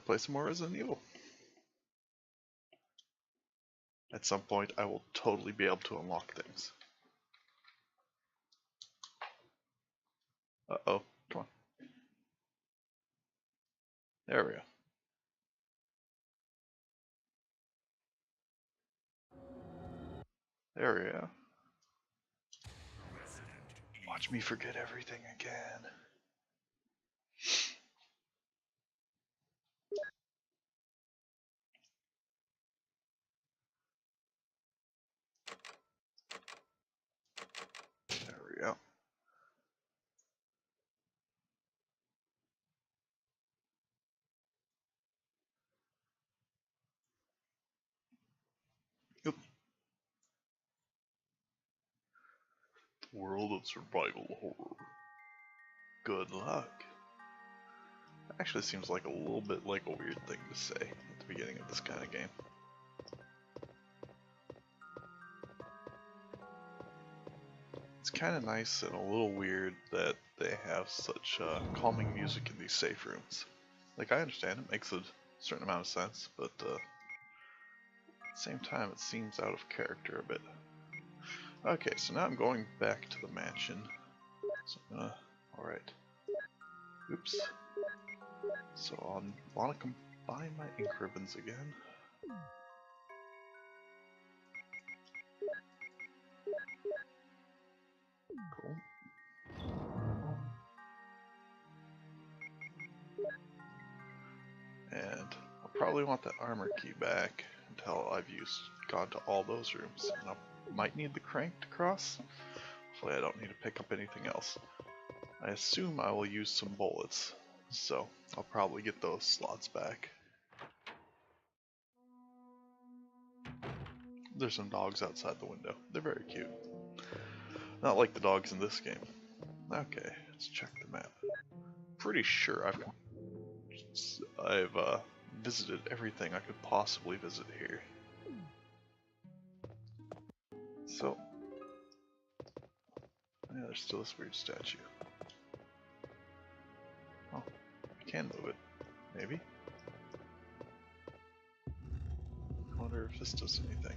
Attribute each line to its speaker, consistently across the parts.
Speaker 1: to play some more Resident Evil. At some point, I will totally be able to unlock things. Uh-oh, come on. There we go. There we go. Watch me forget everything again. There we go. Yep. World of survival horror. Good luck. Actually seems like a little bit like a weird thing to say at the beginning of this kind of game. It's kind of nice and a little weird that they have such calming music in these safe rooms. Like, I understand it makes a certain amount of sense, but at the same time it seems out of character a bit. Okay, so now I'm going back to the mansion. So I'm gonna, alright. Oops. So I'll want to combine my ink ribbons again. Cool. And I'll probably want that armor key back until I've gone to all those rooms. And I might need the crank to cross. Hopefully I don't need to pick up anything else. I assume I will use some bullets, so I'll probably get those slots back. There's some dogs outside the window. They're very cute. Not like the dogs in this game. Okay, let's check the map. Pretty sure I've visited everything I could possibly visit here. So, yeah, there's still this weird statue. Oh, I can move it. Maybe? I wonder if this does anything.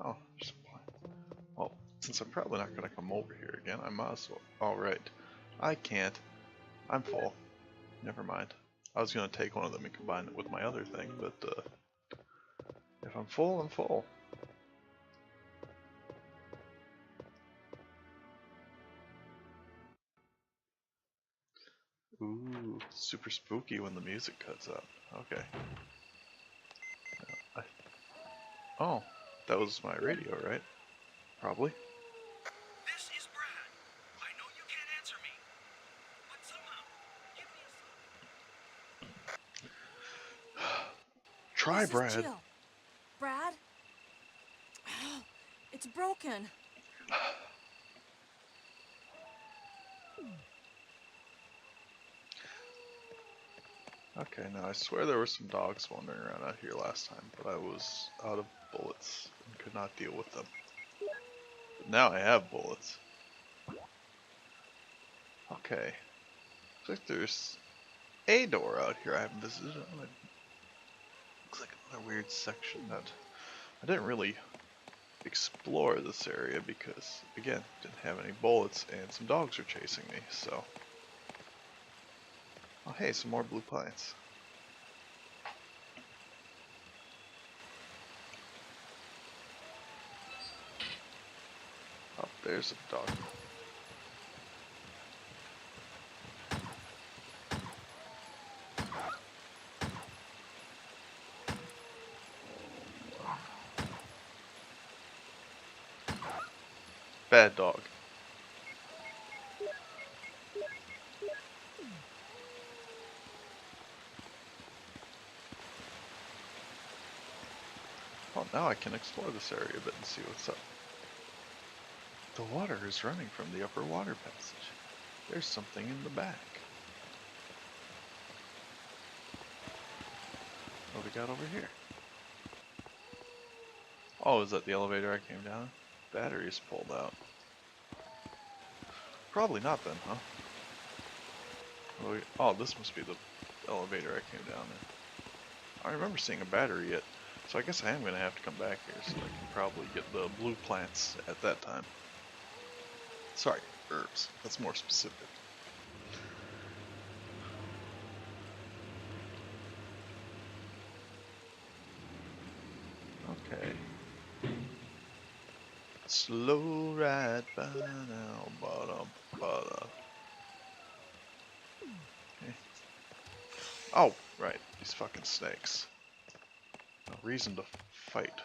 Speaker 1: Oh, there's a plant. Well, since I'm probably not going to come over here again, I might as well. Alright. I can't. I'm full. Never mind. I was going to take one of them and combine it with my other thing, but if I'm full, I'm full. Ooh, super spooky when the music cuts out. Okay. Oh, that was my radio, right? Probably.
Speaker 2: This is Brad. I know you can't answer me, but somehow give me a sign.
Speaker 1: Try, Brad.
Speaker 3: Jill. Brad? It's broken.
Speaker 1: Okay, now I swear there were some dogs wandering around out here last time, but I was out of bullets and could not deal with them. But now I have bullets. Okay. Looks like there's a door out here I haven't visited. Looks like another weird section that I didn't really explore this area because, again, didn't have any bullets and some dogs are chasing me, so. Oh hey, some more blue plants. Oh, there's a dog. Bad dog. Well, now I can explore this area a bit and see what's up. The water is running from the upper water passage. There's something in the back. What do we got over here? Oh, is that the elevator I came down? Battery's pulled out. Probably not then, huh? Oh, this must be the elevator I came down in. I don't remember seeing a battery yet, so I guess I am going to have to come back here so I can probably get the blue plants at that time. Sorry, herbs. That's more specific. Okay. Slow ride by now, bada. Okay. Oh, right, these fucking snakes. No reason to fight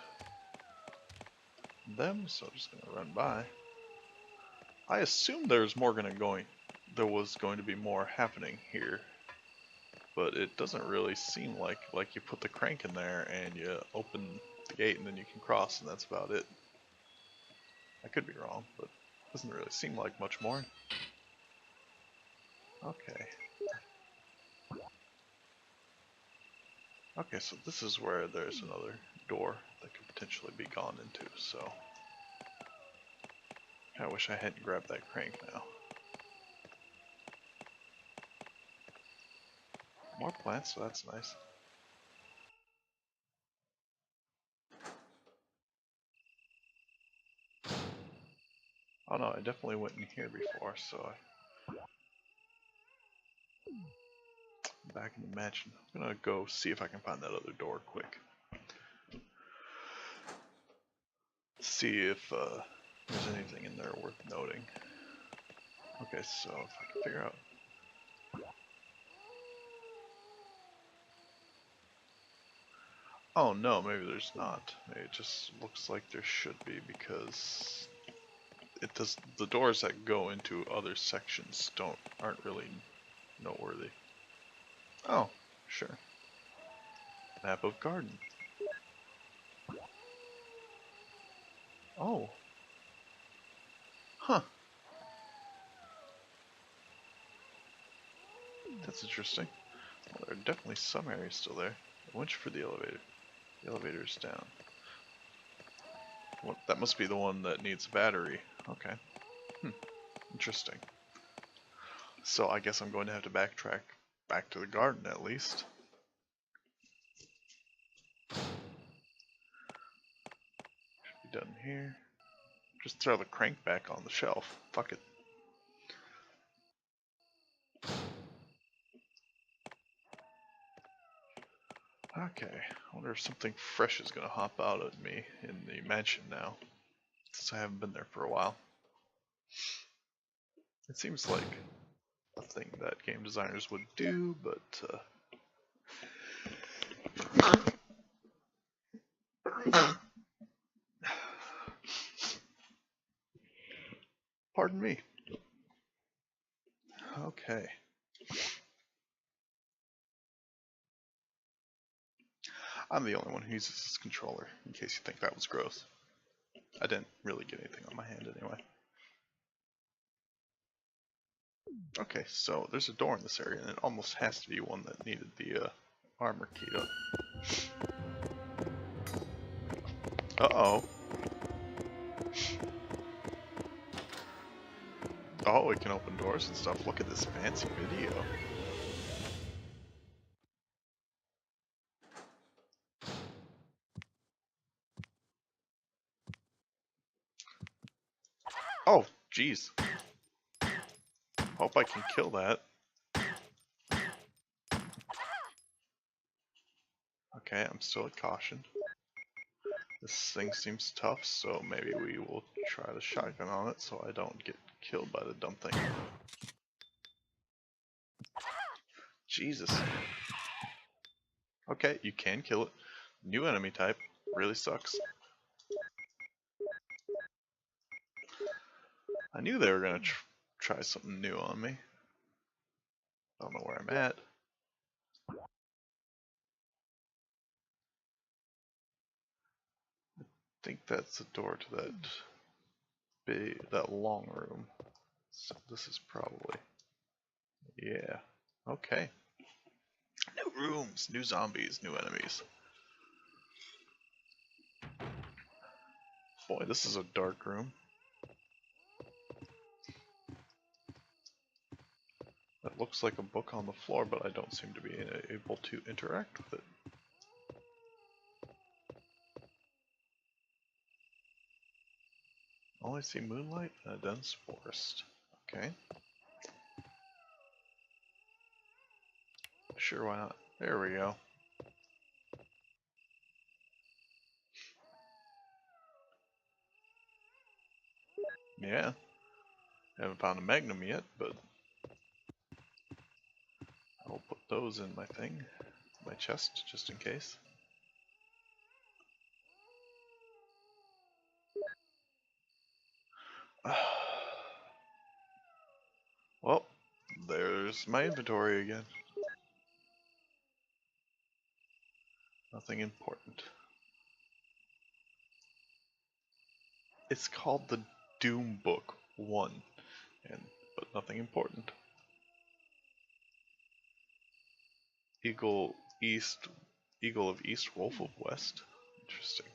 Speaker 1: them, so I'm just gonna run by. I assumed there was going to be more happening here, but it doesn't really seem like you put the crank in there and you open the gate and then you can cross and that's about it. I could be wrong, but it doesn't really seem like much more. Okay. Okay, so this is where there's another door that could potentially be gone into, so I wish I hadn't grabbed that crank now. More plants, so that's nice. Oh no, I definitely went in here before, so I'm back in the mansion. I'm gonna go see if I can find that other door quick. See if there's anything in there worth noting. Okay, so if I can figure out. Oh no, maybe there's not. Maybe it just looks like there should be because it does. The doors that go into other sections aren't really noteworthy. Oh, sure. Map of garden. Oh. Huh. That's interesting. Well, there are definitely some areas still there. A winch for the elevator. The elevator's down. Well, that must be the one that needs a battery. Okay. Interesting. So I guess I'm going to have to backtrack back to the garden at least. Should be done here. Just throw the crank back on the shelf. Fuck it. Okay, I wonder if something fresh is gonna hop out at me in the mansion now, since I haven't been there for a while. It seems like a thing that game designers would do, but pardon me. Okay. I'm the only one who uses this controller, in case you think that was gross. I didn't really get anything on my hand anyway. Okay, so there's a door in this area, and it almost has to be one that needed the armor keyed up. Uh-oh. Oh, it can open doors and stuff. Look at this fancy video. Oh, jeez. Hope I can kill that. Okay, I'm still at caution. This thing seems tough, so maybe we will try the shotgun on it so I don't get killed by the dumb thing. Jesus. Okay, you can kill it. New enemy type. Really sucks. I knew they were gonna try something new on me. I don't know where I'm at. I think that's the door to that long room. So this is probably, yeah. Okay. New rooms, new zombies, new enemies. Boy, this is a dark room. That looks like a book on the floor, but I don't seem to be able to interact with it. Only see moonlight and a dense forest. Okay. Sure, why not? There we go. Yeah. Haven't found a magnum yet, but I'll put those in my thing, my chest, just in case. Well, there's my inventory again. Nothing important. It's called the Doom Book 1, but nothing important. Eagle of East, Wolf of West. Interesting.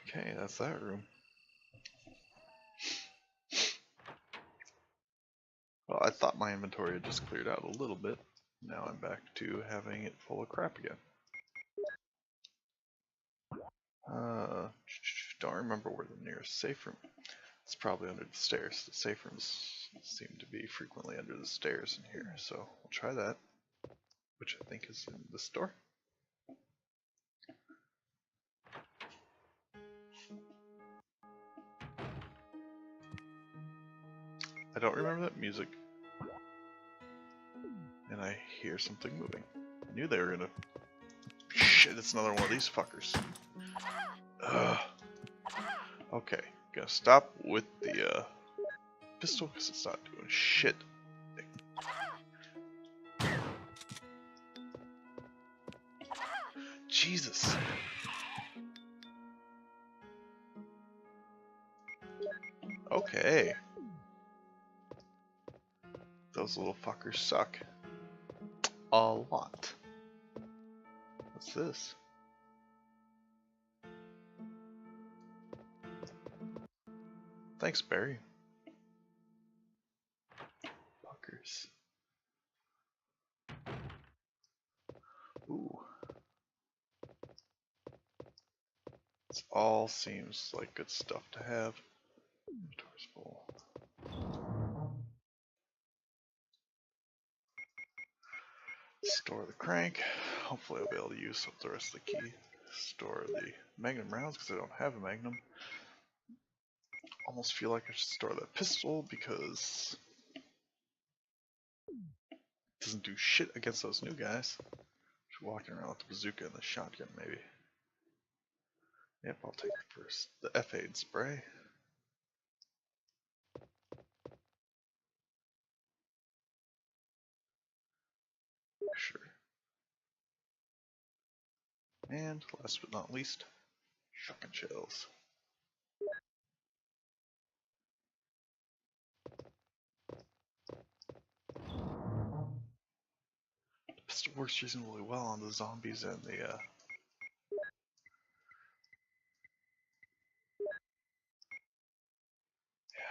Speaker 1: Okay, that's that room. Well, I thought my inventory had just cleared out a little bit. Now I'm back to having it full of crap again. Don't remember where the nearest safe room. It's probably under the stairs. The safe rooms seem to be frequently under the stairs in here, so we'll try that, which I think is in this door. I don't remember that music, and I hear something moving. I knew they were gonna. Shit, it's another one of these fuckers. Ugh. Okay, gonna stop with the pistol because it's not doing shit. Jesus. Okay. Those little fuckers suck. A lot. What's this? Thanks, Barry. Fuckers. Ooh. This all seems like good stuff to have. Inventory's full. Store the crank. Hopefully I'll be able to use up the rest of the key. Store the magnum rounds because I don't have a magnum. Almost feel like I should store that pistol because it doesn't do shit against those new guys. Just walking around with the bazooka and the shotgun maybe. Yep, I'll take the first. The F-Aid spray. Sure. And last but not least, shotgun shells. The pistol works reasonably well on the zombies and the yeah,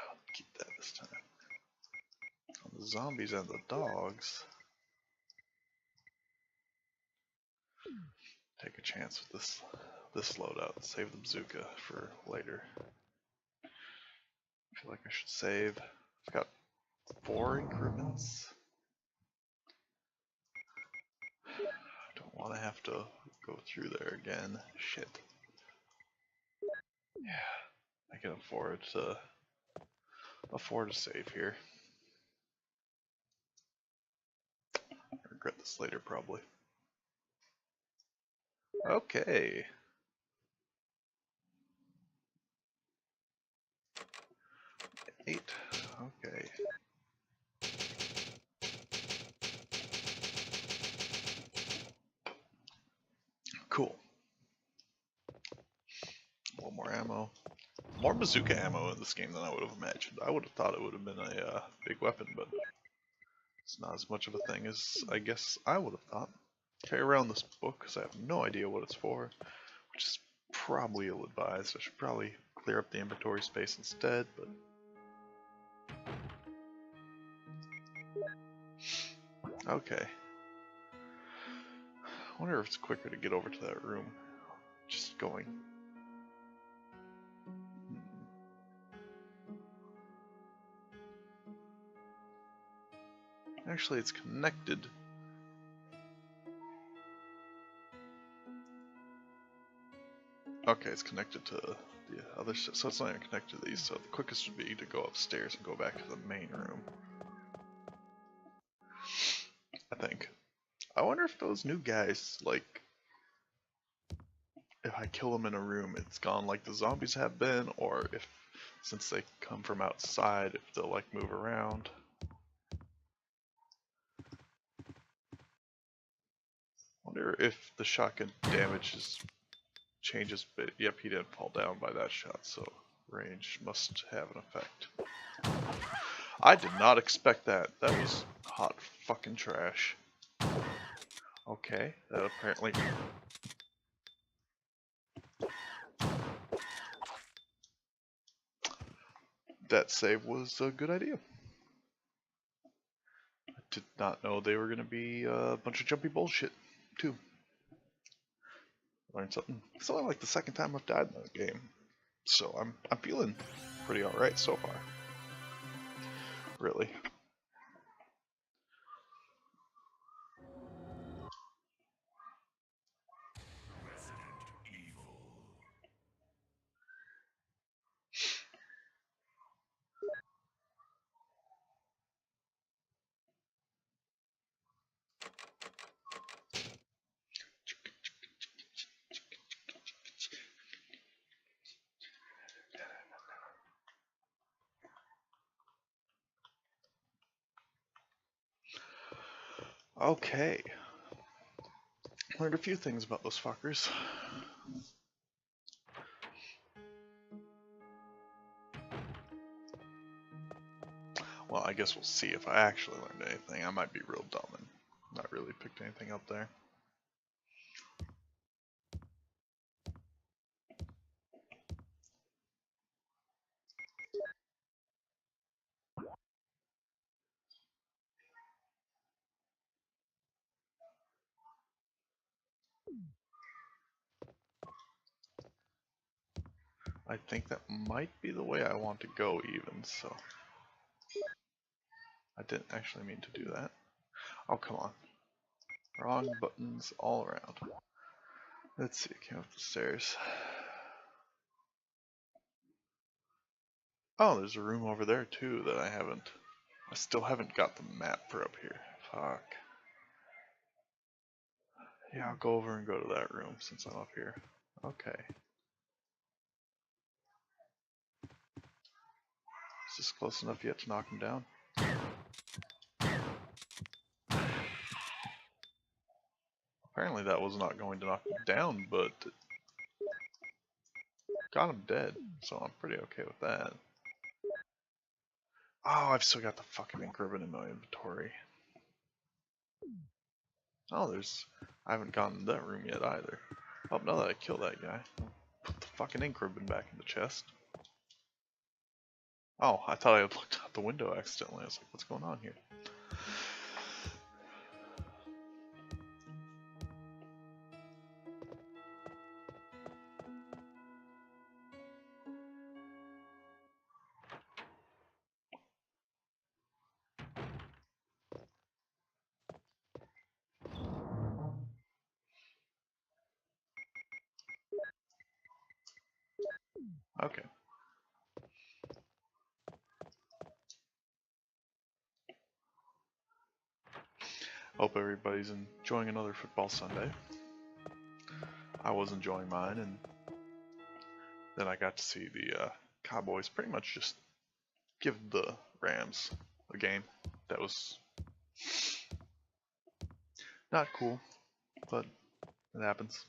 Speaker 1: I'll keep that this time. On the zombies and the dogs, take a chance with this loadout and save the bazooka for later. I feel like I should save. I've got 4 increments. I don't want to have to go through there again. Shit. Yeah, I can afford to save here. I regret this later probably. Okay. Eight. Okay. Cool. A little more ammo. More bazooka ammo in this game than I would have imagined. I would have thought it would have been a big weapon, but it's not as much of a thing as I guess I would have thought. Carry around this book because I have no idea what it's for, which is probably ill-advised. I should probably clear up the inventory space instead, but Okay. I wonder if it's quicker to get over to that room. Just going. Actually, it's connected. Okay, it's connected to the other, so it's not even connected to these, so the quickest would be to go upstairs and go back to the main room. I think. I wonder if those new guys, like, if I kill them in a room, it's gone like the zombies have been, or if, since they come from outside, if they'll, like, move around. Wonder if the shotgun damage changes, but yep, he didn't fall down by that shot, so range must have an effect. I did not expect that. That was hot fucking trash. Okay, that apparently... That save was a good idea. I did not know they were going to be a bunch of jumpy bullshit, too. Learned something. It's only like the second time I've died in that game, so I'm feeling pretty alright so far. Really. Okay. Learned a few things about those fuckers. Well, I guess we'll see if I actually learned anything. I might be real dumb and not really picked anything up there. I think that might be the way I want to go even, so... I didn't actually mean to do that. Oh, come on. Wrong buttons all around. Let's see, came up the stairs. Oh, there's a room over there too that I still haven't got the map for up here. Fuck. Yeah, I'll go over and go to that room since I'm up here. Okay. Is this close enough yet to knock him down? Apparently that was not going to knock him down, but got him dead, so I'm pretty okay with that. Oh, I've still got the fucking ink ribbon in my inventory. Oh, I haven't gone to that room yet either. Oh, now that I killed that guy, I'll put the fucking ink ribbon back in the chest. Oh, I thought I had looked out the window accidentally. I was like, what's going on here? Okay. Hope everybody's enjoying another football Sunday. I was enjoying mine, and then I got to see the Cowboys pretty much just give the Rams a game that was not cool, but it happens.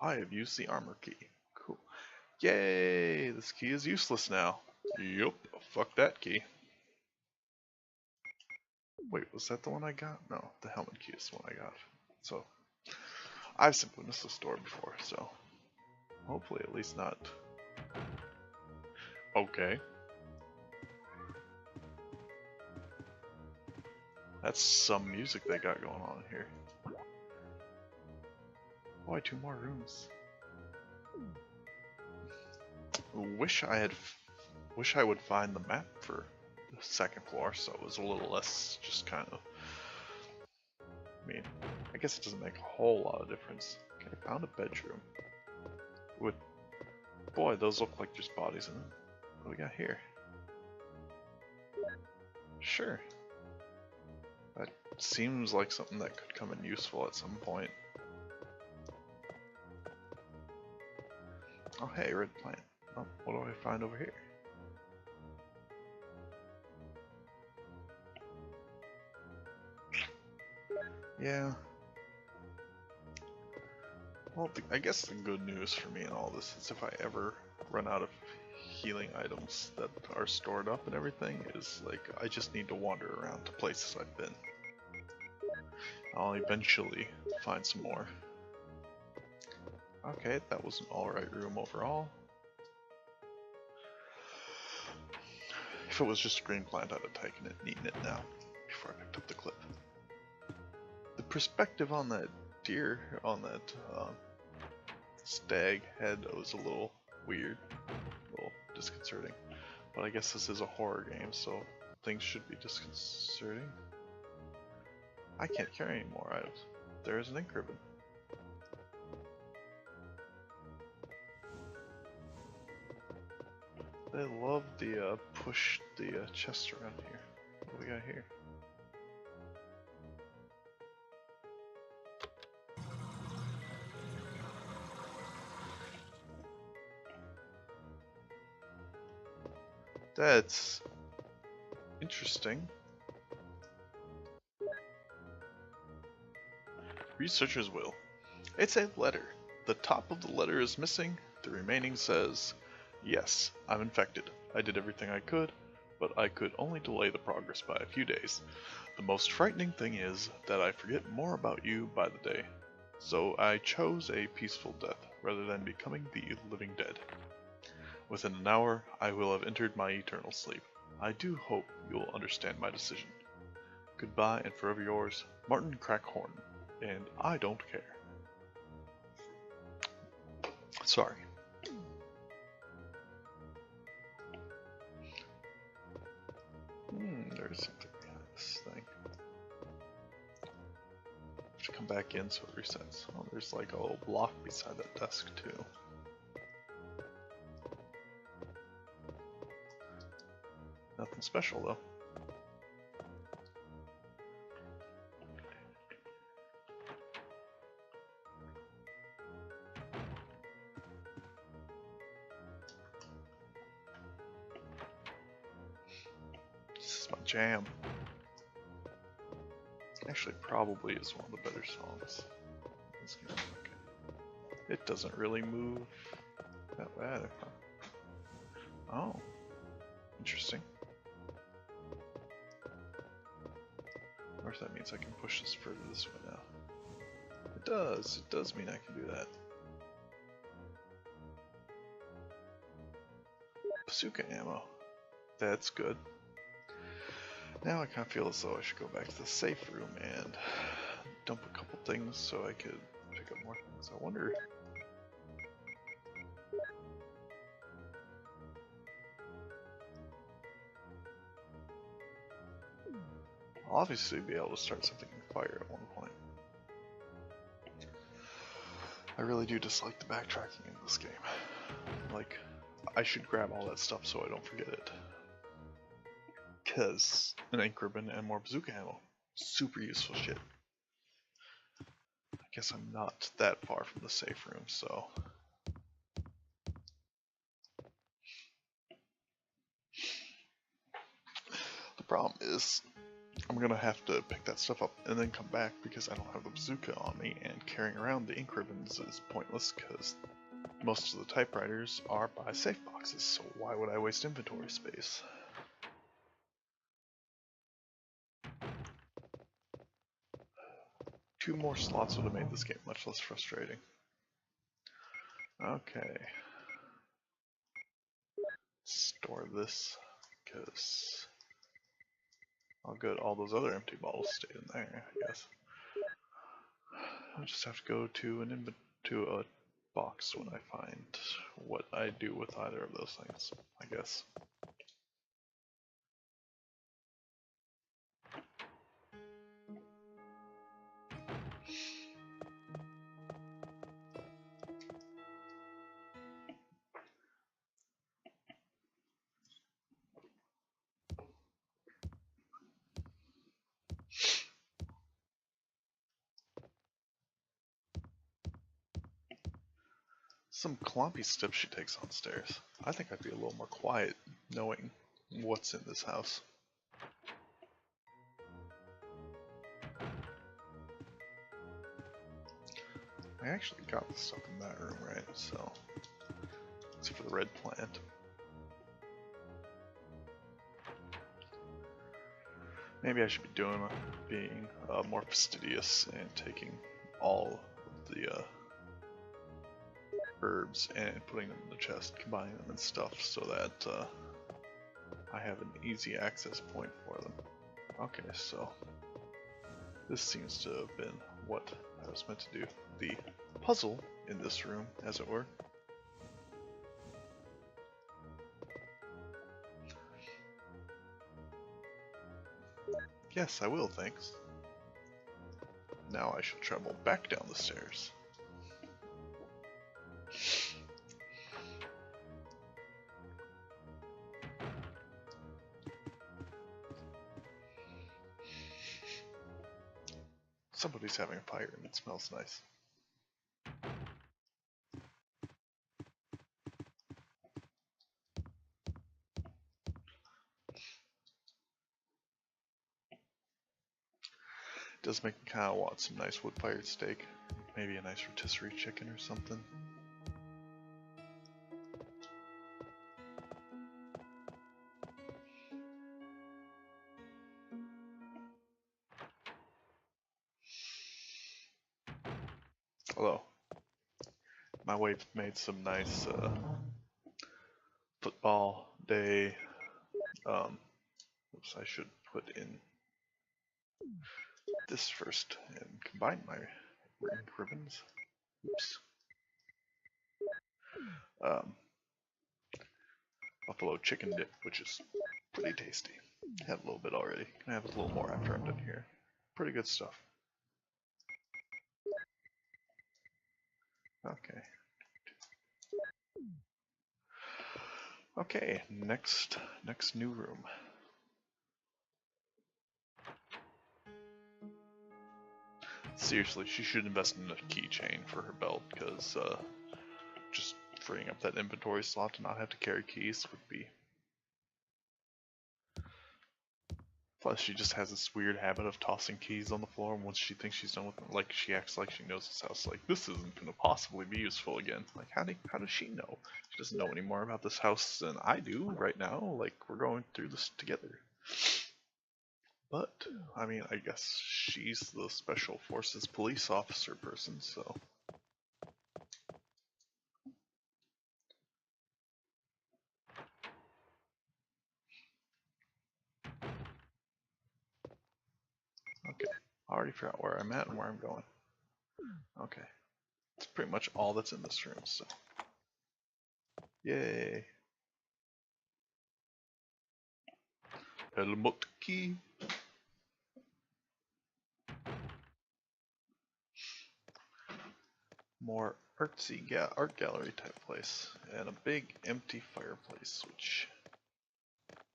Speaker 1: I have used the armor key. Cool. Yay! This key is useless now. Yup. Fuck that key. Wait, was that the one I got? No, the helmet key is the one I got. So, I've simply missed the store before, so hopefully at least not Okay. That's some music they got going on here. Boy, 2 more rooms. Wish I would find the map for the 2nd floor, so it was a little less just kind of. I mean, I guess it doesn't make a whole lot of difference. Okay, found a bedroom. With boy, those look like just bodies in them. What do we got here? Sure. That seems like something that could come in useful at some point. Oh hey, red plant. Oh, what do I find over here? Yeah. Well, I guess the good news for me in all this is if I ever run out of healing items that are stored up and everything, is like I just need to wander around to places I've been. I'll eventually find some more. Okay, that was an alright room overall. If it was just a green plant, I'd have taken it and eaten it now, before I picked up the clip. The perspective on that deer, on that stag head was a little weird, a little disconcerting. But I guess this is a horror game, so things should be disconcerting. I can't carry any more items. There is an ink ribbon. They love the push the chest around here. What do we got here? That's interesting. Researcher's will. It's a letter. The top of the letter is missing. The remaining says, yes, I'm infected. I did everything I could, but I could only delay the progress by a few days. The most frightening thing is that I forget more about you by the day. So I chose a peaceful death rather than becoming the living dead. Within an hour, I will have entered my eternal sleep. I do hope you will understand my decision. Goodbye and forever yours, Martin Crackhorn. And I don't care. Sorry. There's something behind this thing. I have to come back in so it resets. Oh, there's like a little block beside that desk too. Nothing special though. This is my jam. Actually, probably is one of the better songs. Okay. It doesn't really move that bad. Oh, interesting. I wonder if that means I can push this further this way now. It does. It does mean I can do that. Bazooka ammo. That's good. Now I kind of feel as though I should go back to the safe room and dump a couple things so I could pick up more things. I wonder. I'll obviously be able to start something in fire at one point. I really do dislike the backtracking in this game. Like, I should grab all that stuff so I don't forget it. Because an ink ribbon and more bazooka ammo. Super useful shit. I guess I'm not that far from the safe room, so. The problem is, I'm gonna have to pick that stuff up and then come back because I don't have the bazooka on me, and carrying around the ink ribbons is pointless because most of the typewriters are by safe boxes, so why would I waste inventory space? Two more slots would have made this game much less frustrating. Okay. store this, because all good. All those other empty bottles stayed in there, I guess. I'll just have to go to to a box when I find what I do with either of those things, I guess. Some clumpy steps she takes on stairs. I think I'd be a little more quiet knowing what's in this house. I actually got the stuff in that room, right? So, except for the red plant. Maybe I should be being more fastidious and taking all of the herbs and putting them in the chest, combining them and stuff, so that I have an easy access point for them. Okay, so this seems to have been what I was meant to do. The puzzle in this room, as it were. Yes, I will, thanks. Now I shall travel back down the stairs. Somebody's having a fire and it smells nice. It does make me kind of want some nice wood-fired steak. Maybe a nice rotisserie chicken or something. Although, my wife made some nice football day. Oops, I should put in this first and combine my ribbons. Oops. Buffalo chicken dip, which is pretty tasty. Had a little bit already. Can I have a little more after I'm done here? Pretty good stuff. Okay. Okay, next new room. Seriously, she should invest in a keychain for her belt, because just freeing up that inventory slot to not have to carry keys would be. Plus, she just has this weird habit of tossing keys on the floor, and once she thinks she's done with them, like, she acts like she knows this house. Like, this isn't going to possibly be useful again. Like, how does she know? She doesn't know any more about this house than I do right now. Like, we're going through this together. But, I mean, I guess she's the Special Forces police officer person, so. Okay, I already figured out where I'm at and where I'm going. Okay, that's pretty much all that's in this room, so. Yay! Helmutki! More artsy art gallery type place, and a big empty fireplace, which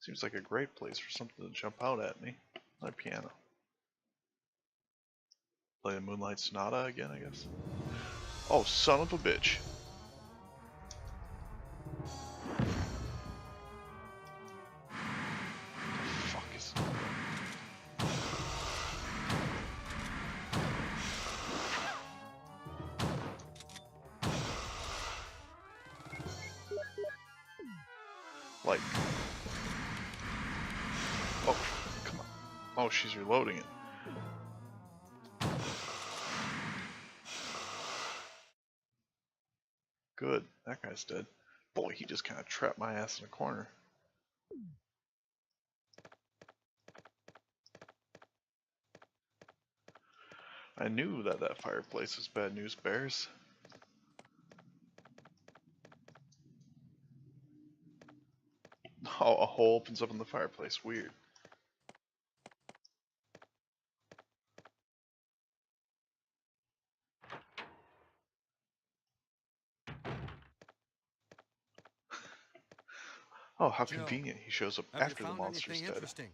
Speaker 1: seems like a great place for something to jump out at me. My piano. Play the Moonlight Sonata again, I guess. Oh, son of a bitch. The fuck is... Like... Oh, come on. Oh, she's reloading it. Good, that guy's dead. Boy, he just kind of trapped my ass in a corner. I knew that that fireplace was bad news bears. Oh, a hole opens up in the fireplace. Weird. Oh, how
Speaker 4: Jill,
Speaker 1: convenient. He shows up
Speaker 4: have you
Speaker 1: after the
Speaker 4: found
Speaker 1: monster's
Speaker 4: anything
Speaker 1: dead.
Speaker 4: interesting?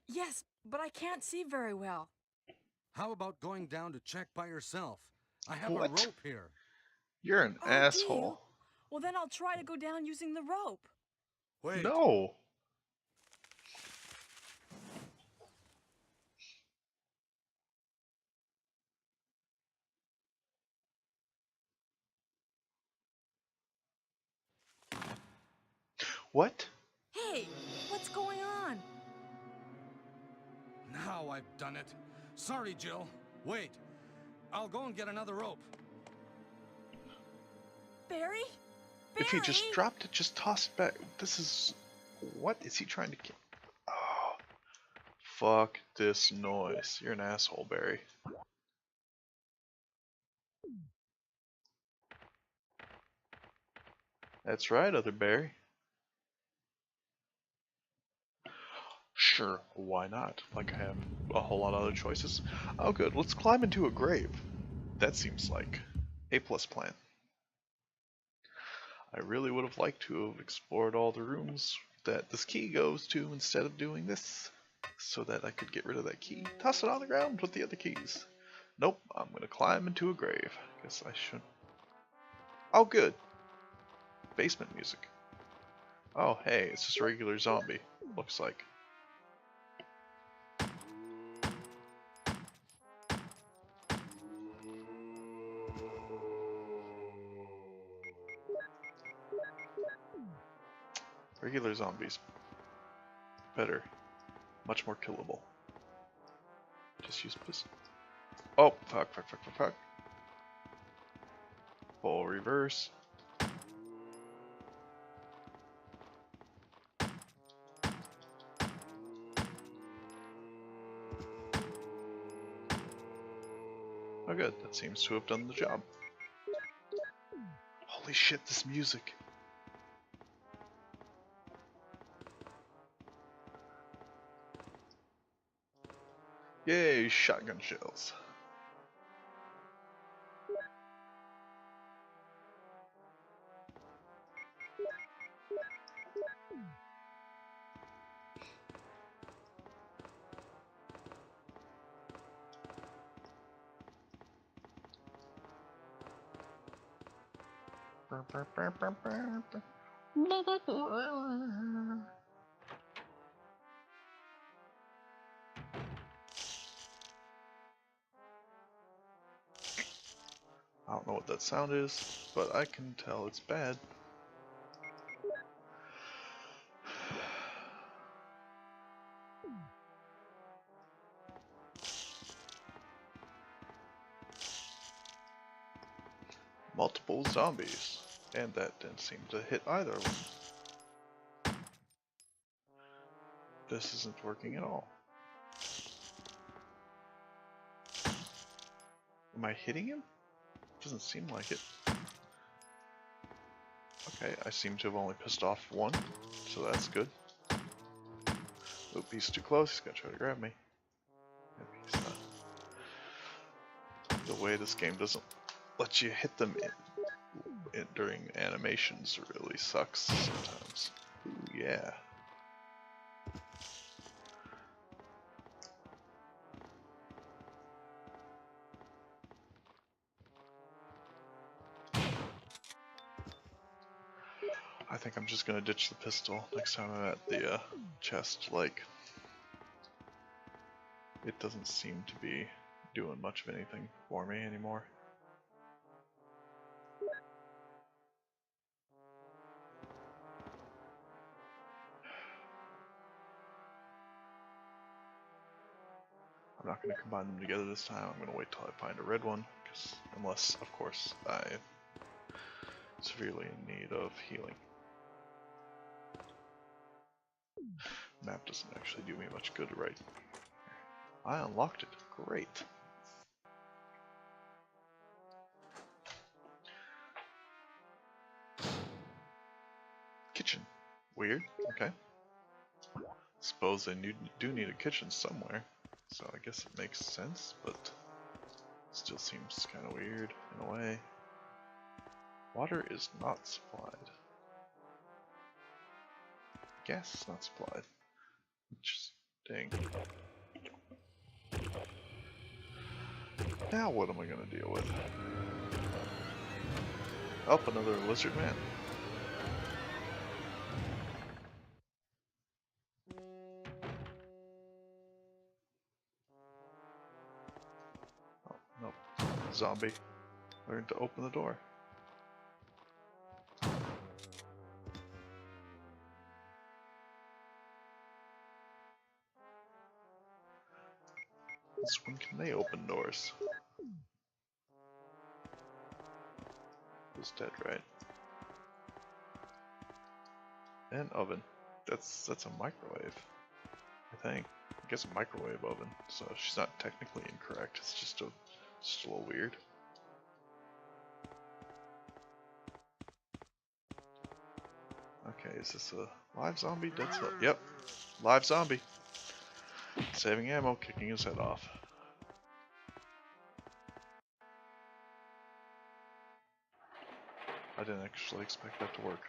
Speaker 3: Yes, but I can't see very well.
Speaker 4: How about going down to check by yourself? I have a
Speaker 1: What?
Speaker 4: rope here.
Speaker 1: You're an
Speaker 3: Oh, do you?
Speaker 1: asshole.
Speaker 3: Well, then I'll try to go down using the rope.
Speaker 4: Wait,
Speaker 1: No! What?
Speaker 3: Hey, what's going on?
Speaker 4: now I've done it. Sorry, Jill. Wait, I'll go and get another rope.
Speaker 3: Barry?
Speaker 1: If he just
Speaker 3: Barry?
Speaker 1: dropped it, just toss it back. This is... What is he trying to get? Oh, fuck this noise. You're an asshole, Barry. That's right, other Barry. Sure, why not? Like I have a whole lot of other choices. Oh good, let's climb into a grave. That seems like a plus plan. I really would have liked to have explored all the rooms that this key goes to instead of doing this, so that I could get rid of that key, toss it on the ground with the other keys. Nope, I'm gonna climb into a grave. Guess I should. Oh good, basement music. Oh hey, it's just a regular zombie, looks like. Regular zombies. Better. Much more killable. Just use pistol. Oh, fuck. Full reverse. Oh good, that seems to have done the job. Holy shit, this music. Yay, shotgun shells. I don't know what that sound is, but I can tell it's bad. Multiple zombies. And that didn't seem to hit either of them. This isn't working at all. Am I hitting him? Doesn't seem like it. Okay, I seem to have only pissed off one, so that's good. Oop, he's too close, he's gonna try to grab me. Maybe he's not. The way this game doesn't let you hit them during animations really sucks sometimes. Ooh, yeah. I think I'm just gonna ditch the pistol next time I'm at the chest. Like, it doesn't seem to be doing much of anything for me anymore. I'm not going to combine them together this time. I'm going to wait till I find a red one, unless, of course, I severely in need of healing. Map doesn't actually do me much good, right? I unlocked it. Great. Kitchen. Weird. Okay. Suppose they do need a kitchen somewhere, so I guess it makes sense, but still seems kind of weird in a way. Water is not supplied. Gas is not supplied. Interesting. Now what am I gonna deal with? Oh, another lizard man. Oh, nope. Zombie. Learn to open the door. Since when can they open doors? Who's dead, right? An oven. That's a microwave, I think. I guess a microwave oven. So she's not technically incorrect. It's just a little weird. Okay, is this a live zombie? Dead cell? Yep, live zombie. Saving ammo, kicking his head off. I didn't actually expect that to work.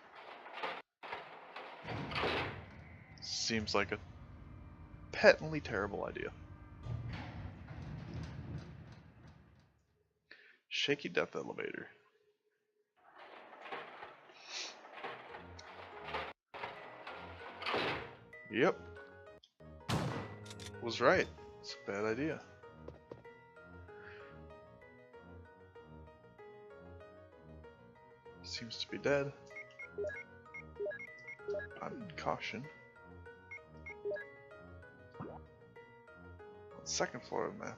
Speaker 1: Seems like a patently terrible idea. Shaky depth elevator. Yep. Was right. It's a bad idea. Seems to be dead. I'm caution. Second floor of the map.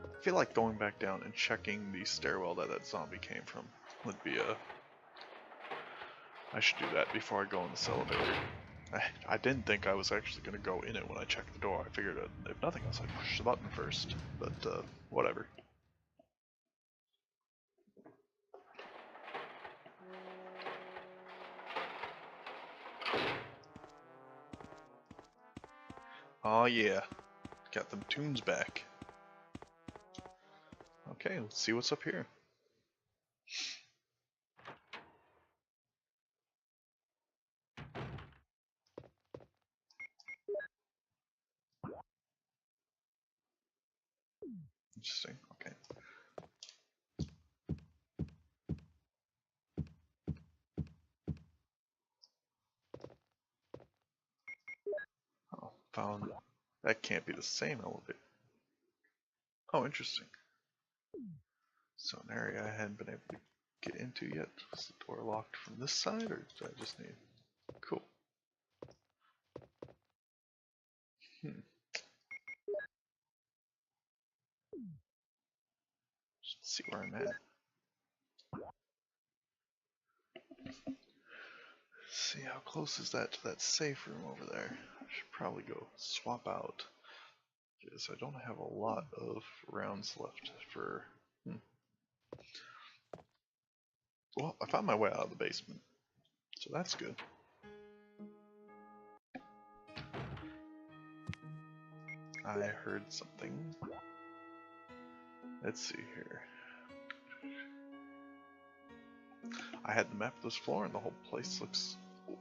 Speaker 1: I feel like going back down and checking the stairwell that zombie came from would be a... I should do that before I go in this elevator. I didn't think I was actually going to go in it when I checked the door. I figured if nothing else I'd push the button first, but whatever. Oh yeah, got them tunes back. Okay, let's see what's up here. Interesting, okay. Oh, found... That can't be the same elevator. Oh, interesting. So an area I hadn't been able to get into yet. Was the door locked from this side, or did I just need... Cool. Just see where I'm at. See how close is that to that safe room over there. I should probably go swap out, because I don't have a lot of rounds left for... Well, I found my way out of the basement, so that's good. I heard something. Let's see here. I had the map of this floor and the whole place looks...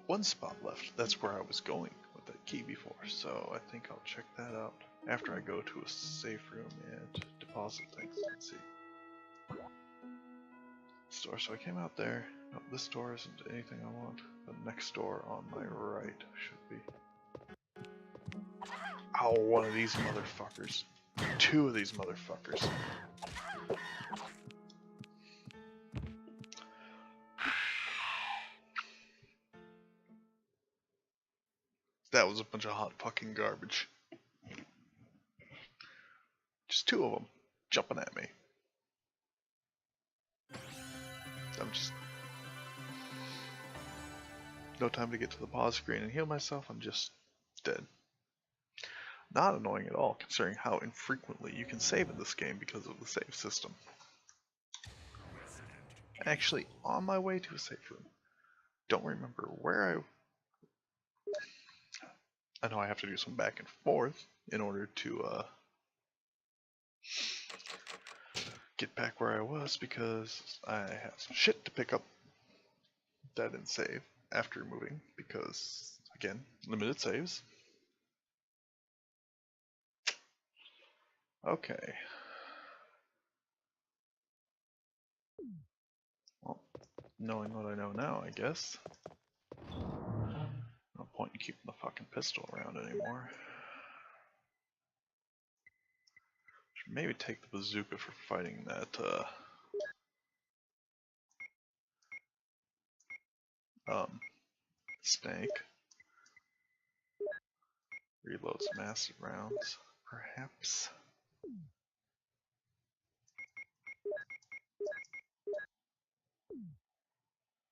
Speaker 1: One spot left. That's where I was going with that key before, so I think I'll check that out after I go to a safe room and deposit things. Let's see. Store. So I came out there. No, this door isn't anything I want. The next door on my right should be. Oh, one of these motherfuckers. Two of these motherfuckers. That was a bunch of hot fucking garbage. There's two of them jumping at me. I'm just... No time to get to the pause screen and heal myself, I'm just dead. Not annoying at all, considering how infrequently you can save in this game because of the save system. Actually, on my way to a safe room. Don't remember where I know I have to do some back and forth in order to get back where I was because I have some shit to pick up that I didn't save after moving because, again, limited saves. Okay. Well, knowing what I know now, I guess. No point in keeping the fucking pistol around anymore. Should maybe take the bazooka for fighting that, snake. Reloads massive rounds, perhaps.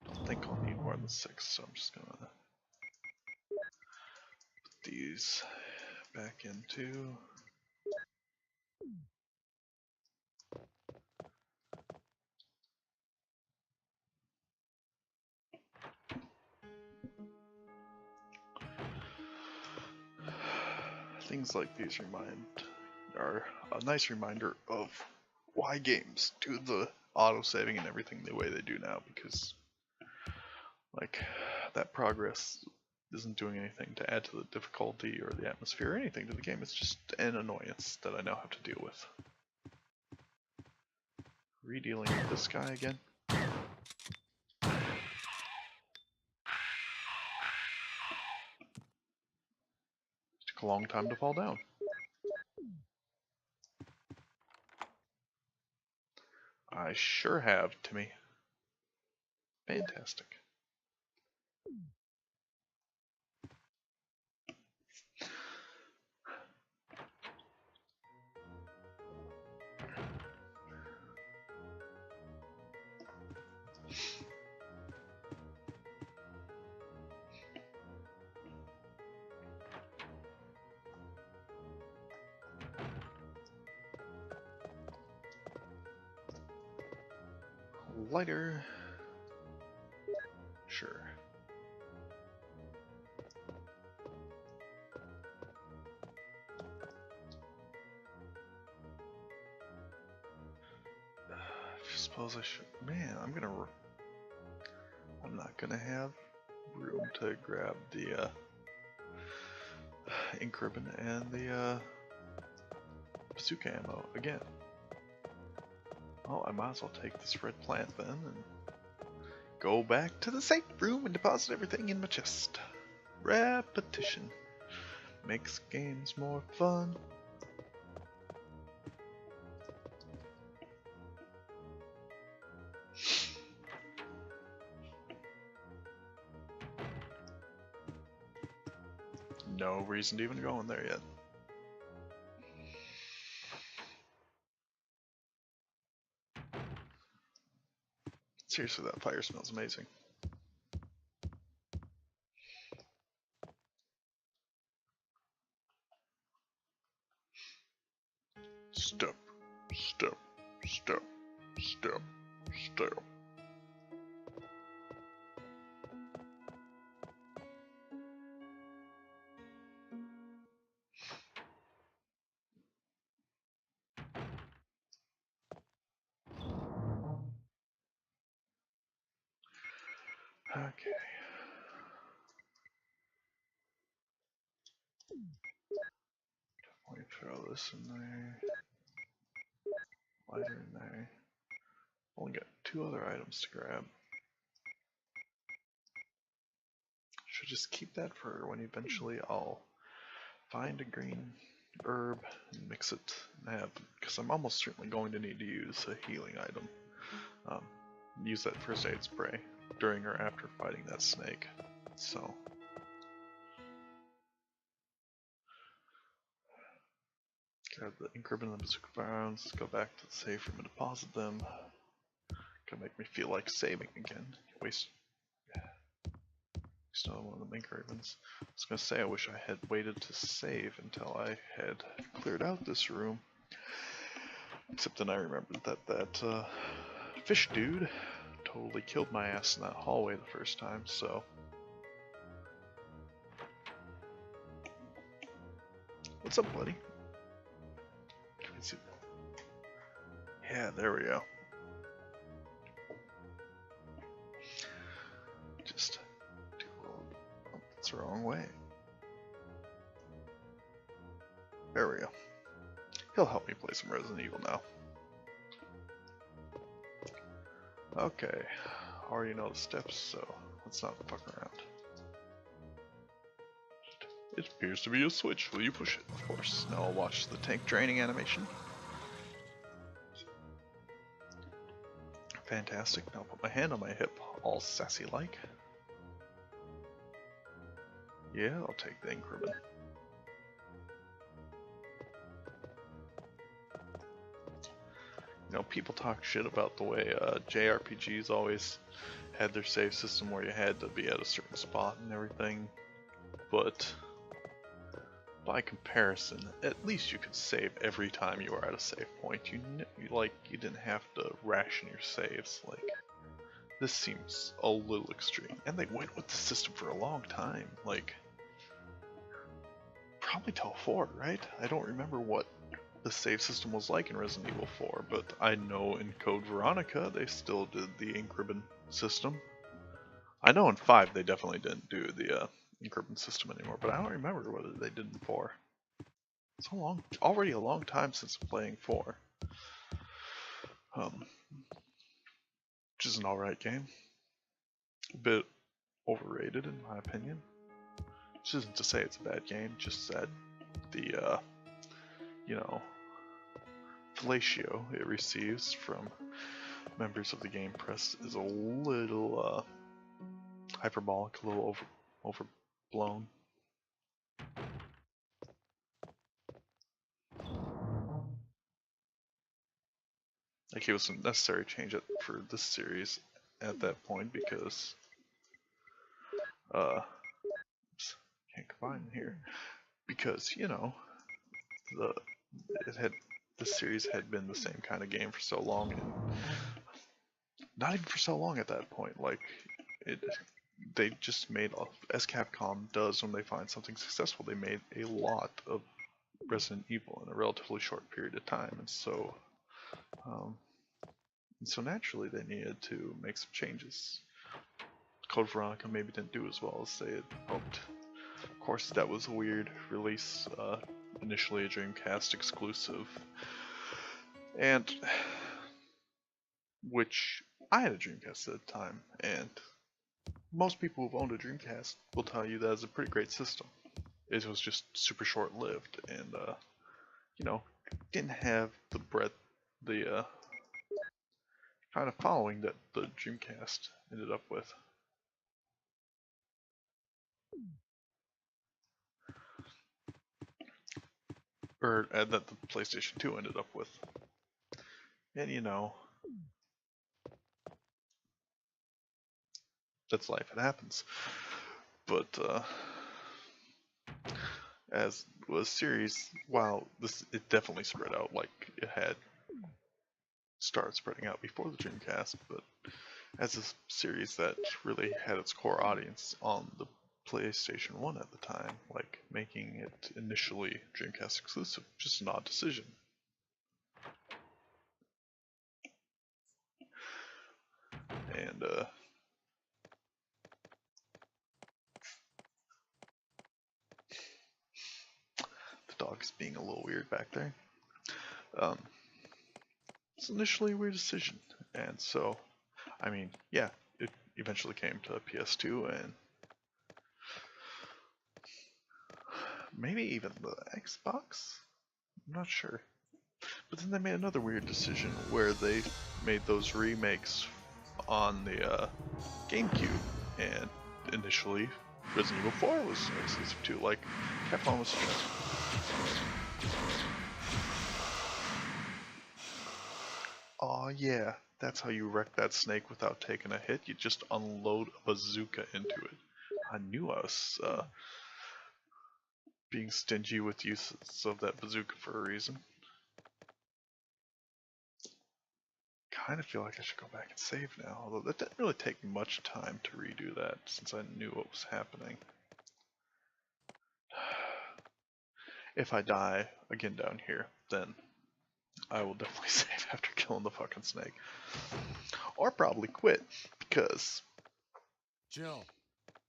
Speaker 1: Don't think I'll need more than 6, so I'm just gonna put these back into. Things like these are a nice reminder of why games do the auto-saving and everything the way they do now, because like that progress isn't doing anything to add to the difficulty or the atmosphere or anything to the game. It's just an annoyance that I now have to deal with. Redealing with this guy again. Took a long time to fall down. I sure have, Timmy. Fantastic. Lighter. Sure. I suppose I should. Man, I'm not gonna have room to grab the ink ribbon and the bazooka ammo again. Well, I might as well take this red plant then and go back to the safe room and deposit everything in my chest. Repetition makes games more fun. No reason to even go in there yet. Seriously, that fire smells amazing. Step, step, step, step, step. Okay. Let me throw this in there. Lighter in there. Only got 2 other items to grab. Should just keep that for when eventually I'll find a green herb and mix it and have, because I'm almost certainly going to need to use a healing item. Use that first aid spray during or after fighting that snake. So. Grab the ink ribbon and the bazooka rounds, go back to the safe room and deposit them. Gonna make me feel like saving again. Waste another one of the ink ribbons. I was gonna say I wish I had waited to save until I had cleared out this room. Except then I remembered that fish dude totally killed my ass in that hallway the first time, so. What's up, buddy? Can we see? Yeah, there we go. Just do a little. Oh, that's the wrong way. There we go. He'll help me play some Resident Evil now. Okay, already know the steps, so let's not fuck around. It appears to be a switch. Will you push it? Of course. Now I'll watch the tank draining animation. Fantastic. Now I'll put my hand on my hip, all sassy like. Yeah, I'll take the ink ribbon. You know, people talk shit about the way JRPGs always had their save system where you had to be at a certain spot and everything, but by comparison, at least you could save every time you were at a save point. You didn't have to ration your saves. Like, this seems a little extreme, and they went with the system for a long time. Like, probably till 4, right? I don't remember what the save system was like in Resident Evil 4, but I know in Code Veronica they still did the ink ribbon system. I know in 5 they definitely didn't do the ink ribbon system anymore, but I don't remember whether they did in 4. It's already a long time since playing 4. Which is an alright game. A bit overrated in my opinion. Which isn't to say it's a bad game, just that the you know, fellatio it receives from members of the game press is a little hyperbolic, a little overblown. Like, it was a necessary change for this series at that point because oops, can't combine here, because you know this series had been the same kind of game for so long, and not even for so long at that point. Like, they just made, as Capcom does when they find something successful, they made a lot of Resident Evil in a relatively short period of time, and so naturally they needed to make some changes. Code Veronica maybe didn't do as well as they had hoped. Of course, that was a weird release, initially a Dreamcast exclusive, and which I had a Dreamcast at the time, and most people who've owned a Dreamcast will tell you that it's a pretty great system. It was just super short-lived, and you know, didn't have the breadth, the kind of following that the Dreamcast ended up with. Or that the PlayStation 2 ended up with. And you know, that's life, it happens. But as was series, while it definitely spread out, like it had started spreading out before the Dreamcast, but as a series that really had its core audience on the PlayStation 1 at the time, like making it initially Dreamcast exclusive, just an odd decision. And the dog's being a little weird back there. It's initially a weird decision, and so, I mean, yeah, it eventually came to PS2 and maybe even the Xbox? I'm not sure. But then they made another weird decision where they made those remakes on the GameCube, and initially Resident Evil 4 was exclusive too. Like, Capcom was Yeah, that's how you wreck that snake without taking a hit. You just unload a bazooka into it. I knew I was being stingy with use of that bazooka for a reason. Kind of feel like I should go back and save now, although that didn't really take much time to redo that since I knew what was happening. If I die again down here, then I will definitely save after killing the fucking snake. Or probably quit, because
Speaker 4: Jill,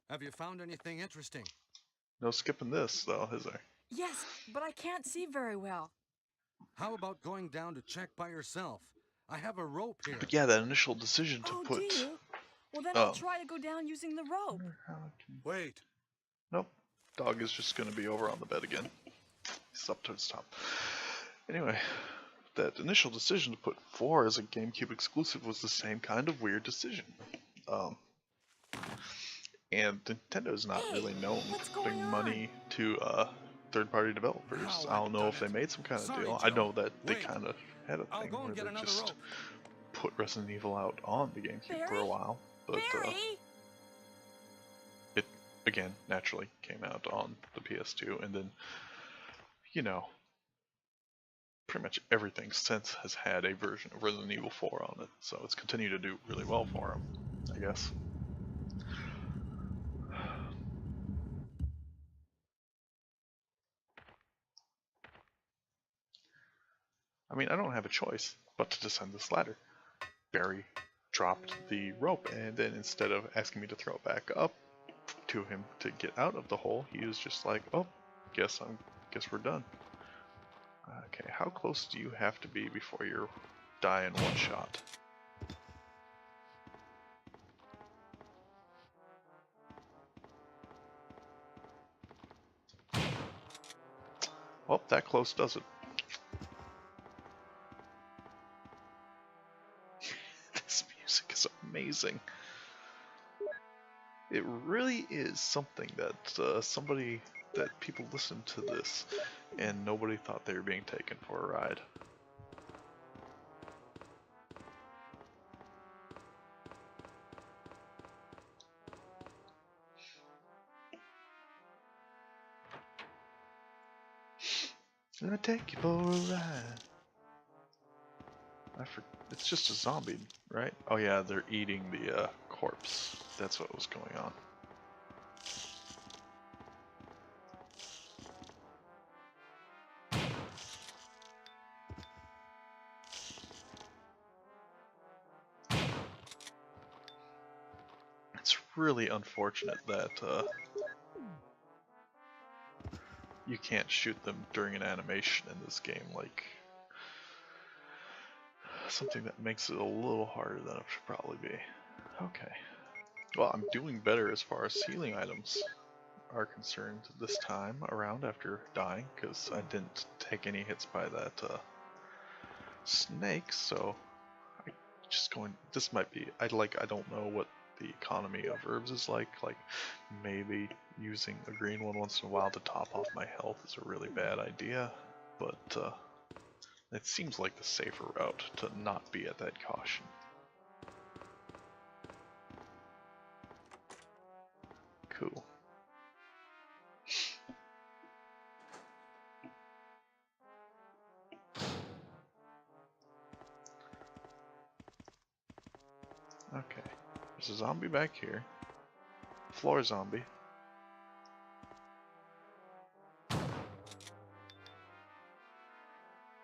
Speaker 4: have you found anything interesting?
Speaker 1: no skipping this though, is there?
Speaker 3: Yes, but I can't see very well.
Speaker 4: How about going down to check by yourself? I have a rope here.
Speaker 1: But yeah, that initial decision to
Speaker 3: Oh, do
Speaker 1: put
Speaker 3: you? Well, then I'll try to go down using the rope.
Speaker 4: Wait.
Speaker 1: Nope. Dog is just gonna be over on the bed again. He's up to its top. Anyway, that initial decision to put 4 as a GameCube exclusive was the same kind of weird decision. And Nintendo's not
Speaker 3: Hey,
Speaker 1: really known
Speaker 3: what's
Speaker 1: for putting
Speaker 3: going
Speaker 1: money to third-party developers.
Speaker 4: Now
Speaker 1: I don't
Speaker 4: I've
Speaker 1: know
Speaker 4: done
Speaker 1: if they
Speaker 4: it.
Speaker 1: made some kind of
Speaker 4: Sorry,
Speaker 1: deal. I
Speaker 4: Jill.
Speaker 1: know that they
Speaker 4: Wait.
Speaker 1: kind of had a
Speaker 4: I'll
Speaker 1: thing
Speaker 4: go
Speaker 1: where
Speaker 4: and get
Speaker 1: they
Speaker 4: another
Speaker 1: just
Speaker 4: rope.
Speaker 1: put Resident Evil out on the GameCube for
Speaker 3: Barry?
Speaker 1: a while, but
Speaker 3: Barry!
Speaker 1: it again naturally came out on the PS2, and then you know pretty much everything since has had a version of Resident Evil 4 on it, so it's continued to do really well for them, I guess. I mean, I don't have a choice but to descend this ladder. Barry dropped the rope, and then instead of asking me to throw it back up to him to get out of the hole, he was just like, "Oh, guess we're done." Okay, how close do you have to be before you're die in one shot? Well, that close does it. This music is amazing. It really is something that that people listen to this and nobody thought they were being taken for a ride. I'm gonna take you for a ride. It's just a zombie, right? Oh yeah, they're eating the corpse. That's what was going on. It's really unfortunate that you can't shoot them during an animation in this game, like something that makes it a little harder than it should probably be. Okay. Well, I'm doing better as far as healing items are concerned this time around after dying, because I didn't take any hits by that snake, so I just going, this might be, I don't know what the economy of herbs is like maybe using a green one once in a while to top off my health is a really bad idea, but it seems like the safer route to not be at that caution. Cool. Okay, there's a zombie back here. Floor zombie.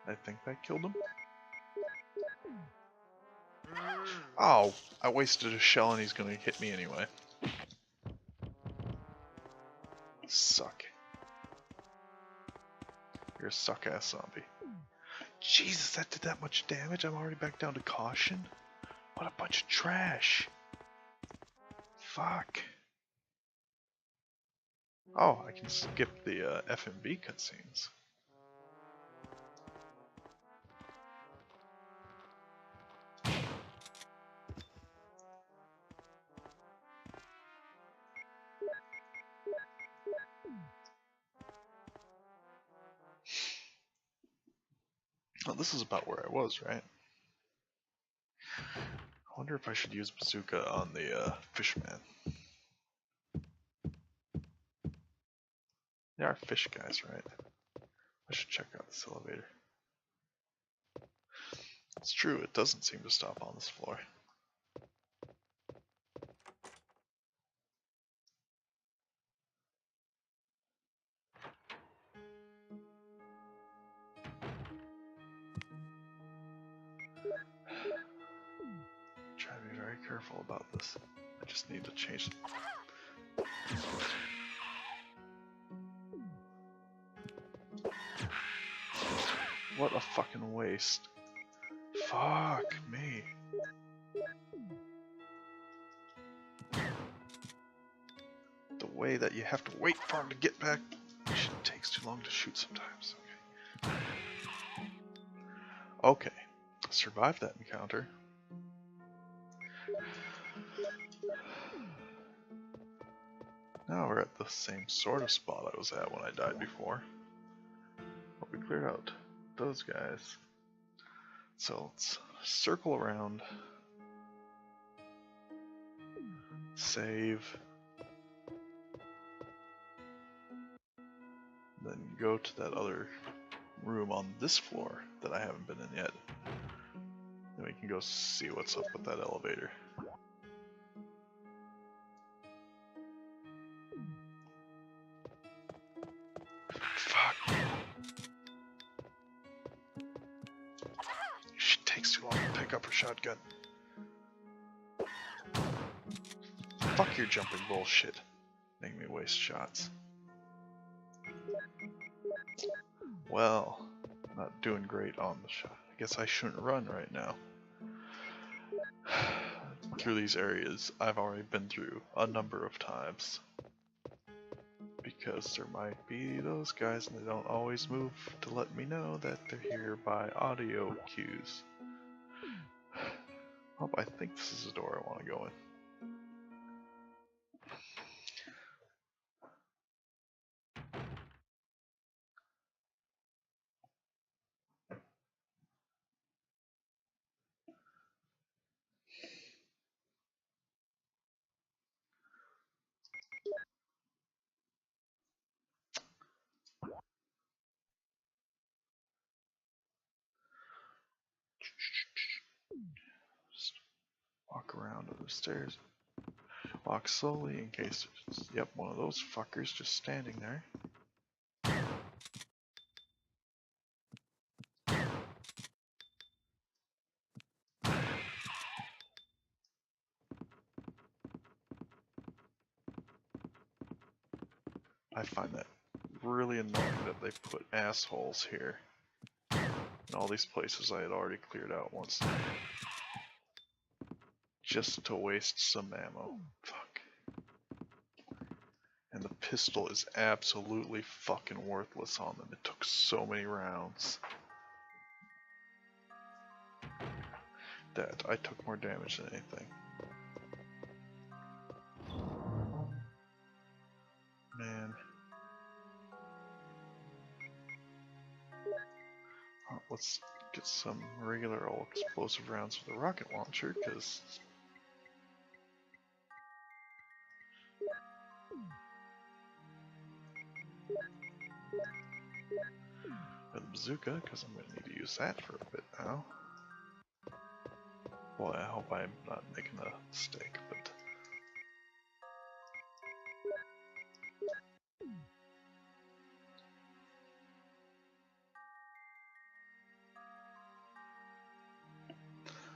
Speaker 1: I think that killed him. Oh, I wasted a shell and he's gonna hit me anyway. Suck. You're a suck-ass zombie. Jesus, that did that much damage? I'm already back down to caution? What a bunch of trash. Fuck. Oh, I can skip the FMV cutscenes. Oh, this is about where I was, right? I wonder if I should use bazooka on the fishman. They are fish guys, right? I should check out this elevator. It's true, it doesn't seem to stop on this floor. Try to be very careful about this. I just need to change it. What a fucking waste. Fuck me. The way that you have to wait for him to get back, it takes too long to shoot sometimes. Okay. Survived that encounter. Now we're at the same sort of spot I was at when I died before. But we cleared out those guys. So let's circle around. Save. Then go to that other room on this floor that I haven't been in yet. Then we can go see what's up with that elevator. Fuck. She takes too long to pick up her shotgun. Fuck your jumping bullshit. Making me waste shots. Well, not doing great on the shot. I guess I shouldn't run right now. Through these areas I've already been through a number of times. Because there might be those guys and they don't always move to let me know that they're here by audio cues. Oh, I think this is the door I want to go in. Just walk around to the stairs. Walk slowly in case there's, yep, one of those fuckers just standing there. I find that really annoying that they put assholes here. In all these places I had already cleared out once. Just to waste some ammo. Fuck. And the pistol is absolutely fucking worthless on them. It took so many rounds. That I took more damage than anything. Man. Let's get some regular old explosive rounds with a rocket launcher, because with a bazooka, because I'm going to need to use that for a bit now. Boy, I hope I'm not making a mistake, but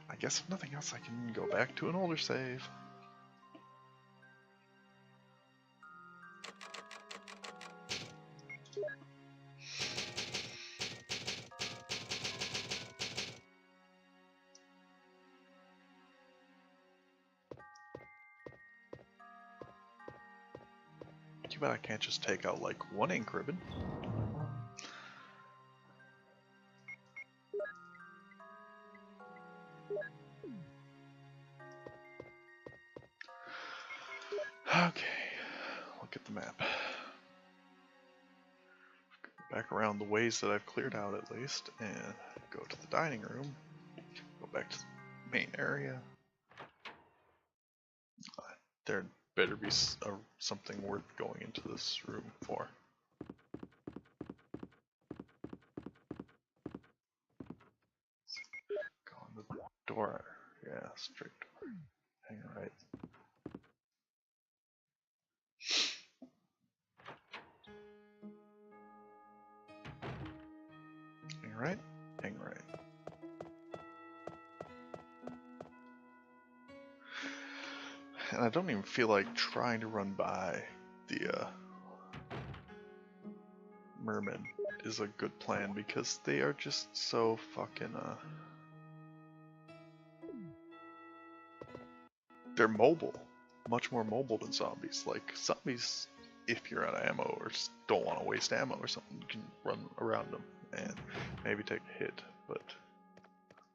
Speaker 1: I guess if nothing else I can go back to an older save. Too bad I can't just take out like one ink ribbon. Okay, look at the map. Back around the ways that I've cleared out at least, and go to the dining room. Go back to the main area. There better be something worth going into this room for. Go on the door. Yeah, straight door. Hang right. Hang right. Hang right. And I don't even feel like trying to run by the mermen is a good plan because they are just so fucking they're mobile, much more mobile than zombies. Like zombies, if you're out of ammo or don't want to waste ammo or something, you can run around them and maybe take a hit, but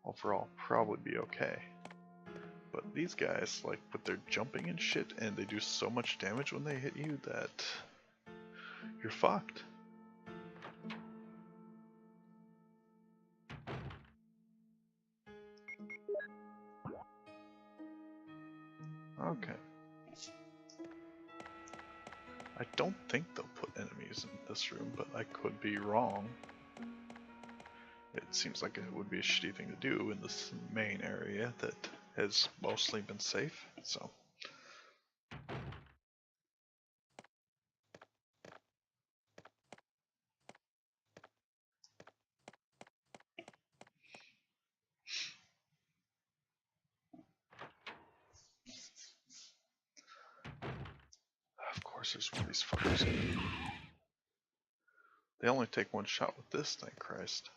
Speaker 1: overall probably be okay. But these guys, like with their jumping and shit, and they do so much damage when they hit you that you're fucked. Okay. I don't think they'll put enemies in this room, but I could be wrong. It seems like it would be a shitty thing to do in this main area that has mostly been safe, so. Of course there's one of these fuckers. They only take one shot with this, thank Christ.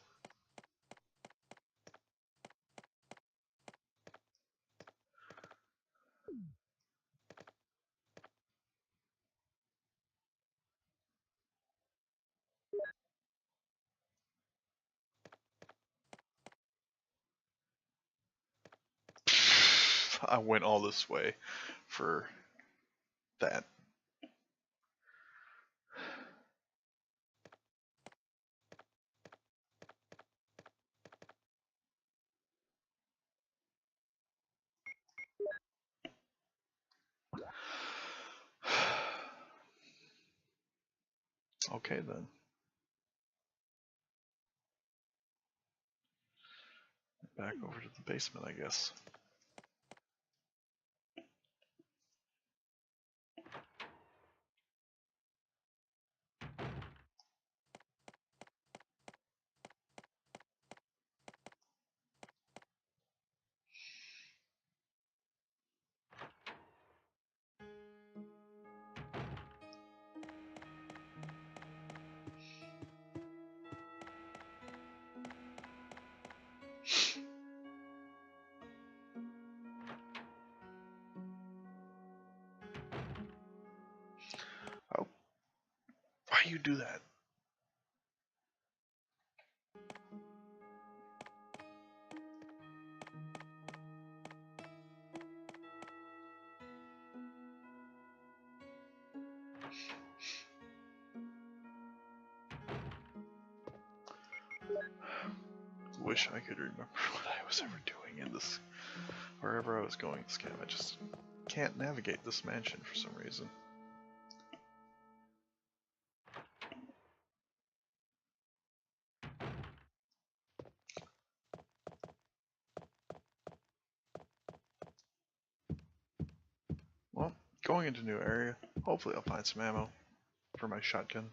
Speaker 1: I went all this way for that. Okay then. Back over to the basement, I guess. Oh, why you do that? Wish I could remember what I was ever doing in this, wherever I was going this game. I just can't navigate this mansion for some reason. Well, going into a new area, hopefully I'll find some ammo for my shotgun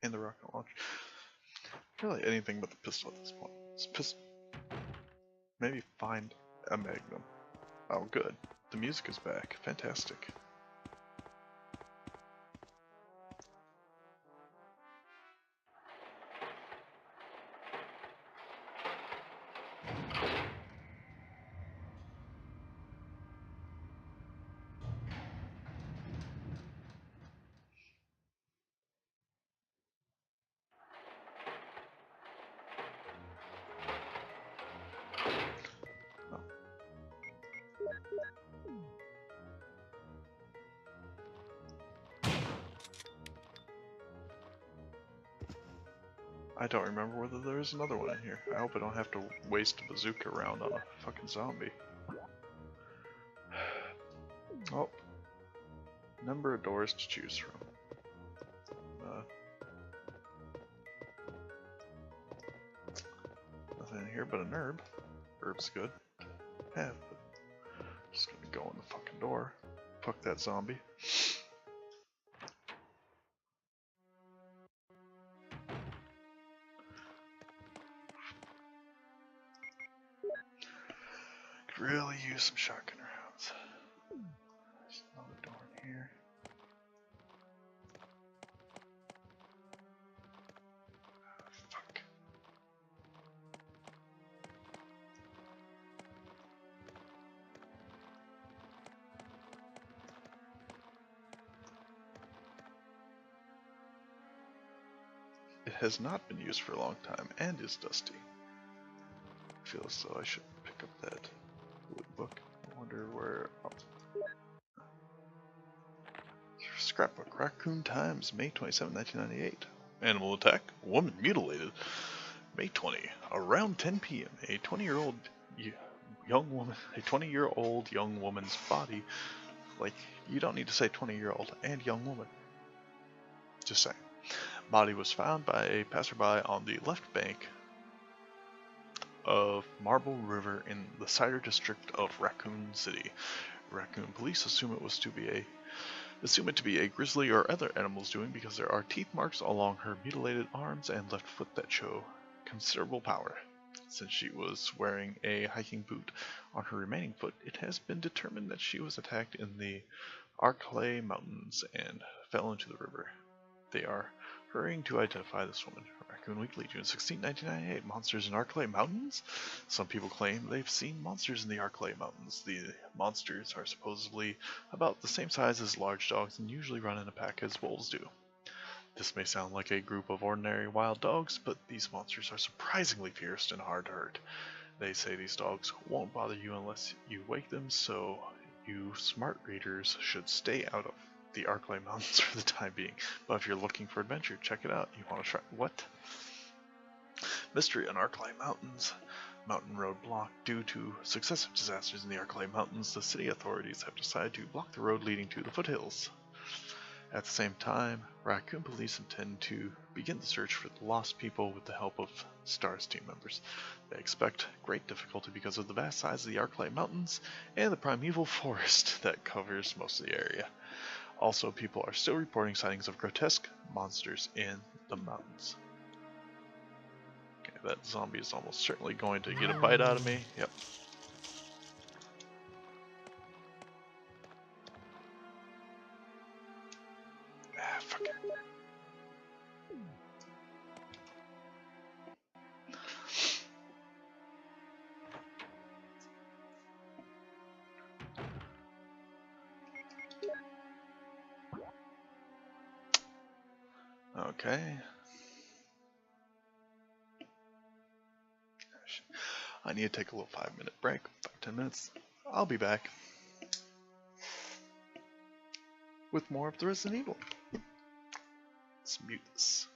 Speaker 1: and the rocket launcher. Really anything but the pistol at this point. Maybe find a magnum. Oh good, the music is back, fantastic. I don't remember whether there is another one in here. I hope I don't have to waste a bazooka round on a fucking zombie. Oh, number of doors to choose from. Nothing in here but an herb. Herb's good. Have, but just gonna go in the fucking door. Fuck that zombie. Could really use some shotgun rounds. There's another door in here. Fuck. It has not been used for a long time and is dusty. I feel as though I should pick up that wood book. I wonder where. Oh. Scrapbook, Raccoon Times, May 27, 1998. Animal attack, woman mutilated. May 20, around 10 p.m. A 20-year-old young woman's body. Like, you don't need to say 20-year-old and young woman. Just saying. Body was found by a passerby on the left bank of Marble River in the Cider district of Raccoon City. Raccoon police assume it to be a grizzly or other animal's doing because there are teeth marks along her mutilated arms and left foot that show considerable power. Since she was wearing a hiking boot on her remaining foot, it has been determined that she was attacked in the Arklay Mountains and fell into the river. They are hurrying to identify this woman. Raccoon Weekly, June 16, 1998. Monsters in Arklay Mountains? Some people claim they've seen monsters in the Arklay Mountains. The monsters are supposedly about the same size as large dogs and usually run in a pack as wolves do. This may sound like a group of ordinary wild dogs, but these monsters are surprisingly fierce and hard to hurt. They say these dogs won't bother you unless you wake them, so you smart readers should stay out of the Arklay Mountains for the time being. But if you're looking for adventure, check it out. You want to try what? Mystery on Arklay Mountains. Mountain road blocked due to successive disasters in the Arklay Mountains. The city authorities have decided to block the road leading to the foothills. At the same time, Raccoon police intend to begin the search for the lost people with the help of STARS team members. They expect great difficulty because of the vast size of the Arklay Mountains and the primeval forest that covers most of the area. Also, people are still reporting sightings of grotesque monsters in the mountains. Okay, that zombie is almost certainly going to get a bite out of me. Yep. Ah, fuck it. Okay. I need to take a little 5-minute break, 5-10 minutes. I'll be back with more of the Resident Evil. Let's mute this.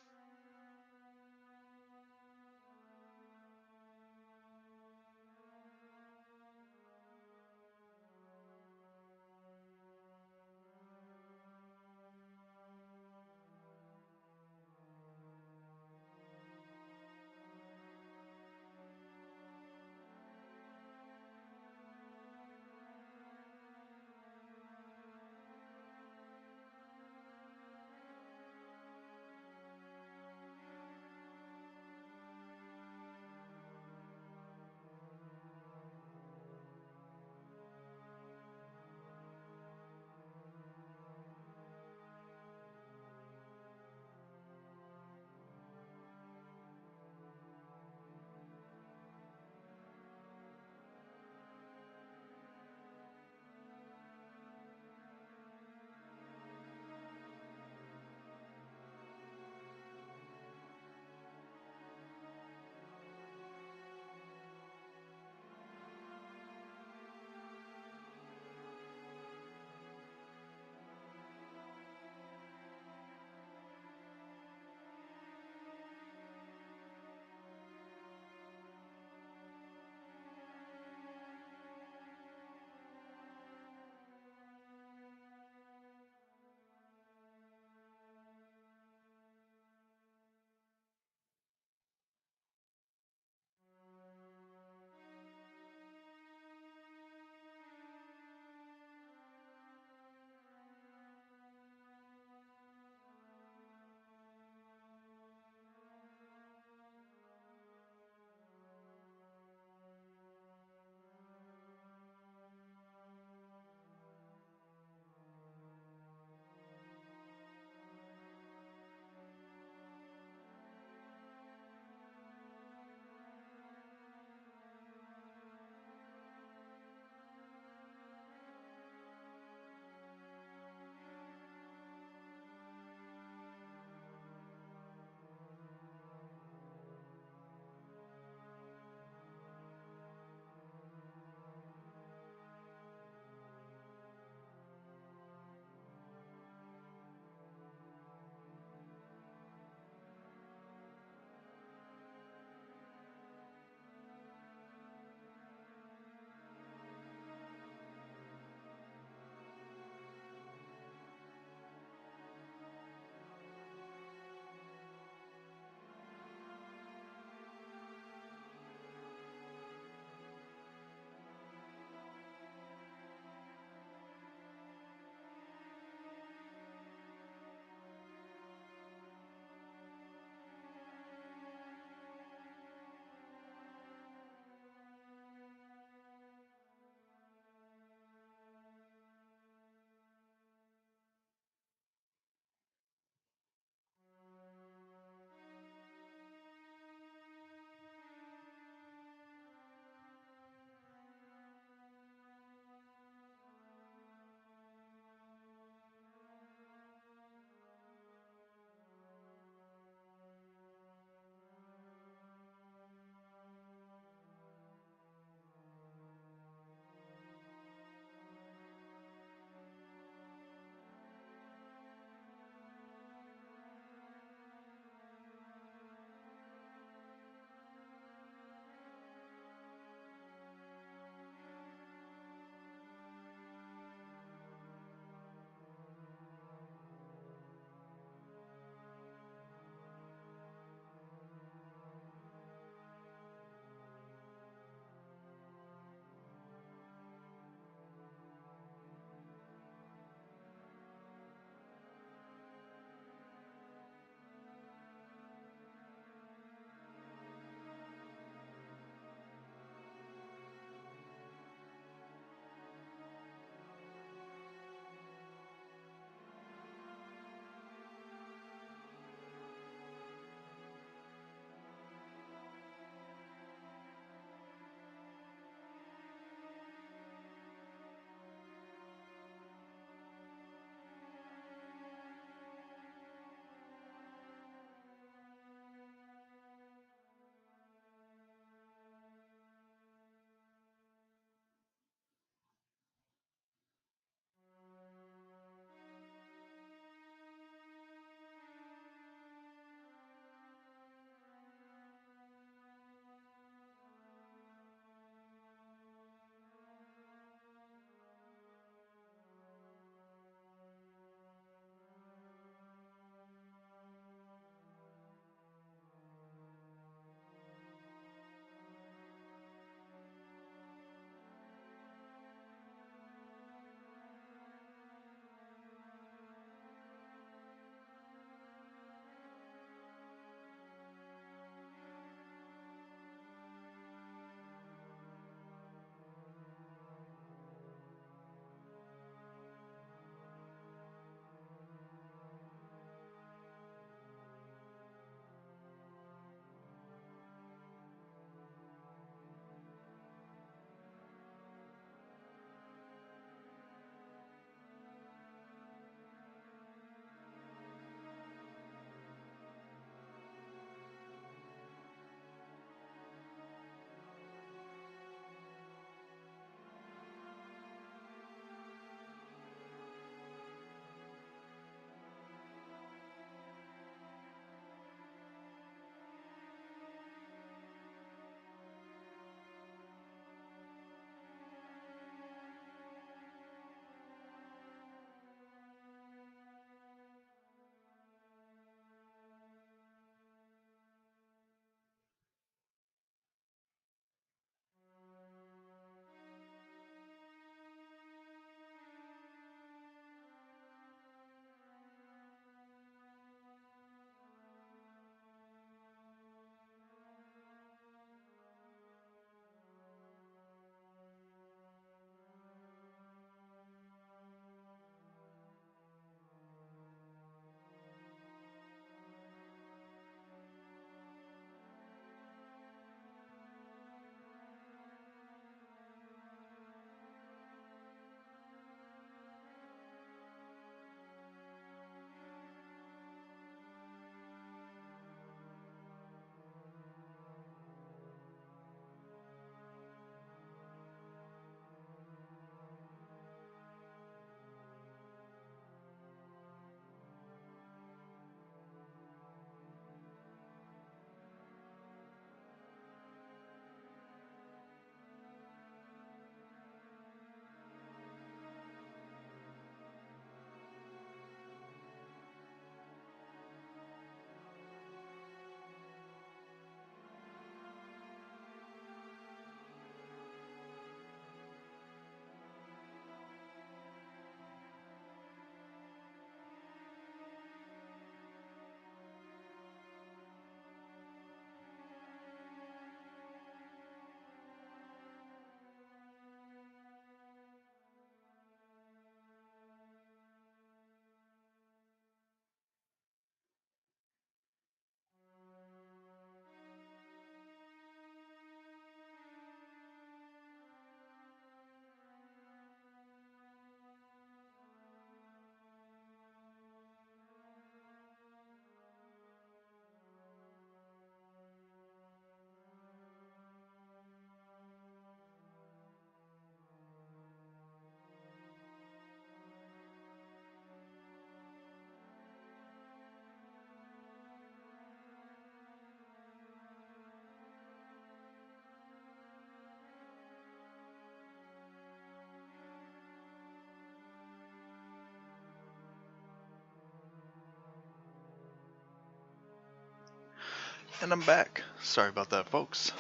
Speaker 1: And I'm back. Sorry about that, folks.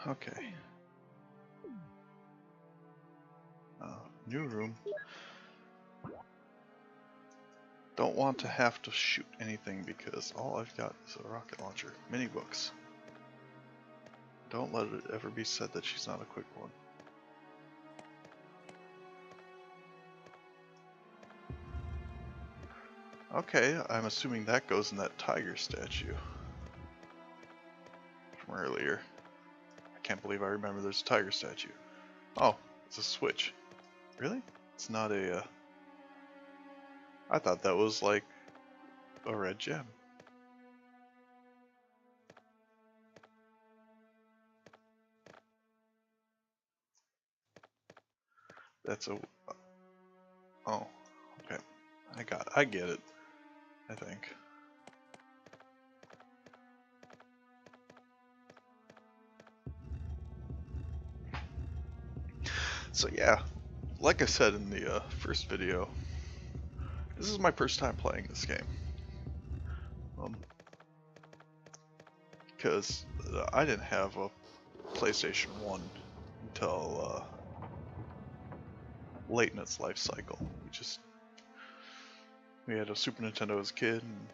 Speaker 1: Okay. New room. Don't want to have to shoot anything because all I've got is a rocket launcher. Mini books. Don't let it ever be said that she's not a quick one. Okay, I'm assuming that goes in that tiger statue from earlier. I can't believe I remember there's a tiger statue. Oh, it's a switch. Really? It's not a, I thought that was like a red gem. That's a, oh, okay. I get it, I think. So yeah, like I said in the first video, this is my first time playing this game. Because I didn't have a PlayStation 1 until late in its life cycle. We had a Super Nintendo as a kid, and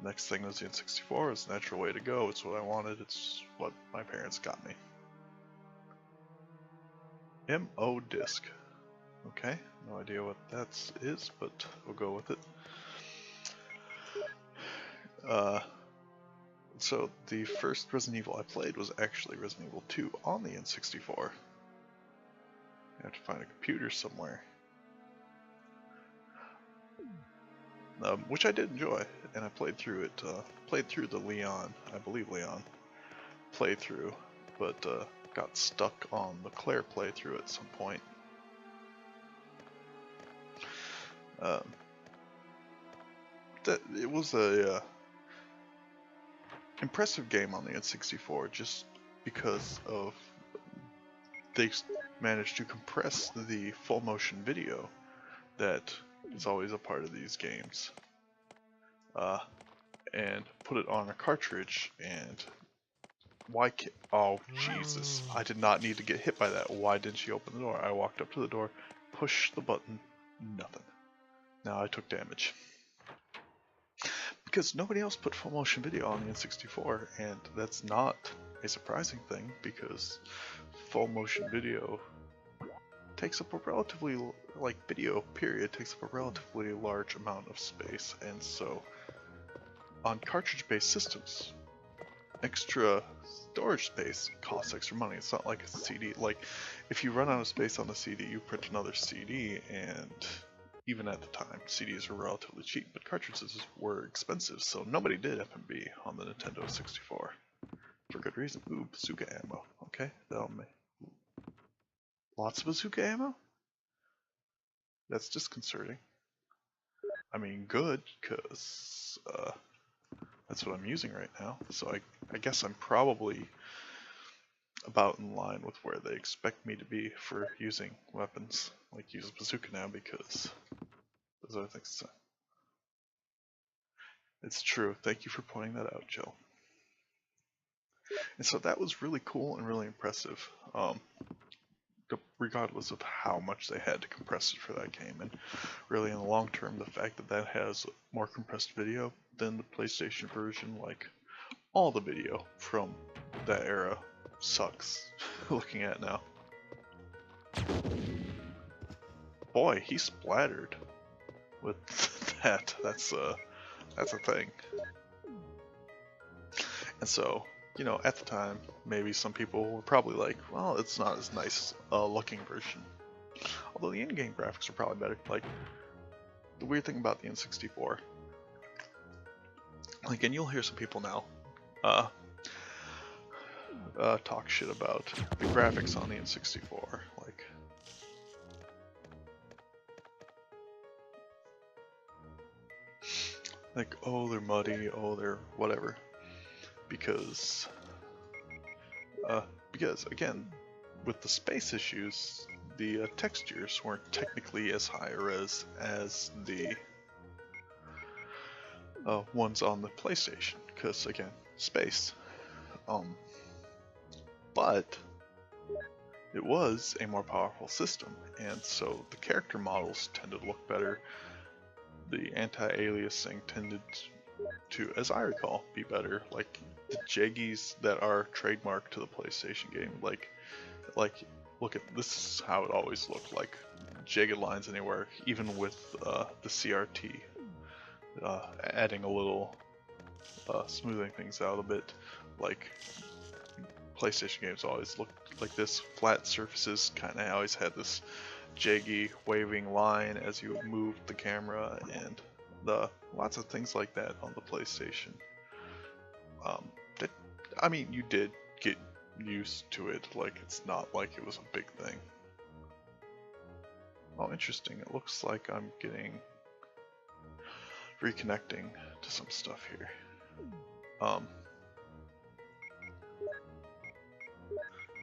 Speaker 1: next thing was the N64. It's the natural way to go. It's what I wanted. It's what my parents got me. MO disc. Okay, no idea what that is, but we'll go with it. So the first Resident Evil I played was actually Resident Evil 2 on the N64. I have to find a computer somewhere. Which I did enjoy, and I played through it, played through the Leon, I believe Leon, playthrough, but got stuck on the Claire playthrough at some point. It was a impressive game on the N64 just because of they managed to compress the full motion video that is always a part of these games, and put it on a cartridge. And oh Jesus, I did not need to get hit by that. Why didn't she open the door? I walked up to the door, pushed the button, nothing. Now I took damage. Because nobody else put full motion video on the N64, and that's not a surprising thing because full motion video takes up a relatively, like video period, takes up a relatively large amount of space, and so on cartridge based systems, extra storage space costs extra money. It's not like a CD. Like if you run out of space on the CD, you print another CD, and even at the time, CDs were relatively cheap, but cartridges were expensive, so nobody did FMV on the Nintendo 64. For good reason. Ooh, bazooka ammo. Okay, that'll make lots of bazooka ammo? That's disconcerting. I mean, good, because that's what I'm using right now, so I guess I'm probably about in line with where they expect me to be for using weapons, like use a bazooka now, because those other things. So. It's true. Thank you for pointing that out, Jill. And so that was really cool and really impressive, regardless of how much they had to compress it for that game. And really, in the long term, the fact that that has more compressed video than the PlayStation version, like all the video from that era sucks looking at now. Boy, he splattered with that. That's a thing. And so, you know, at the time, maybe some people were probably like, well, it's not as nice looking version. Although the in-game graphics are probably better. Like, the weird thing about the N64, like, and you'll hear some people now talk shit about the graphics on the N64. Like, oh, they're muddy, oh, they're whatever. Because again, with the space issues, the textures weren't technically as high res as the ones on the PlayStation, because again, space. But it was a more powerful system, and so the character models tended to look better. The anti-aliasing tended to, as I recall, be better. Like the jaggies that are trademarked to the PlayStation game, like look at this is how it always looked, like jagged lines anywhere, even with the CRT, adding a little smoothing things out a bit. Like PlayStation games always looked like this, flat surfaces kind of always had this jaggy waving line as you moved the camera, and lots of things like that on the PlayStation. I mean, you did get used to it, like it's not like it was a big thing. Oh, interesting, it looks like I'm reconnecting to some stuff here.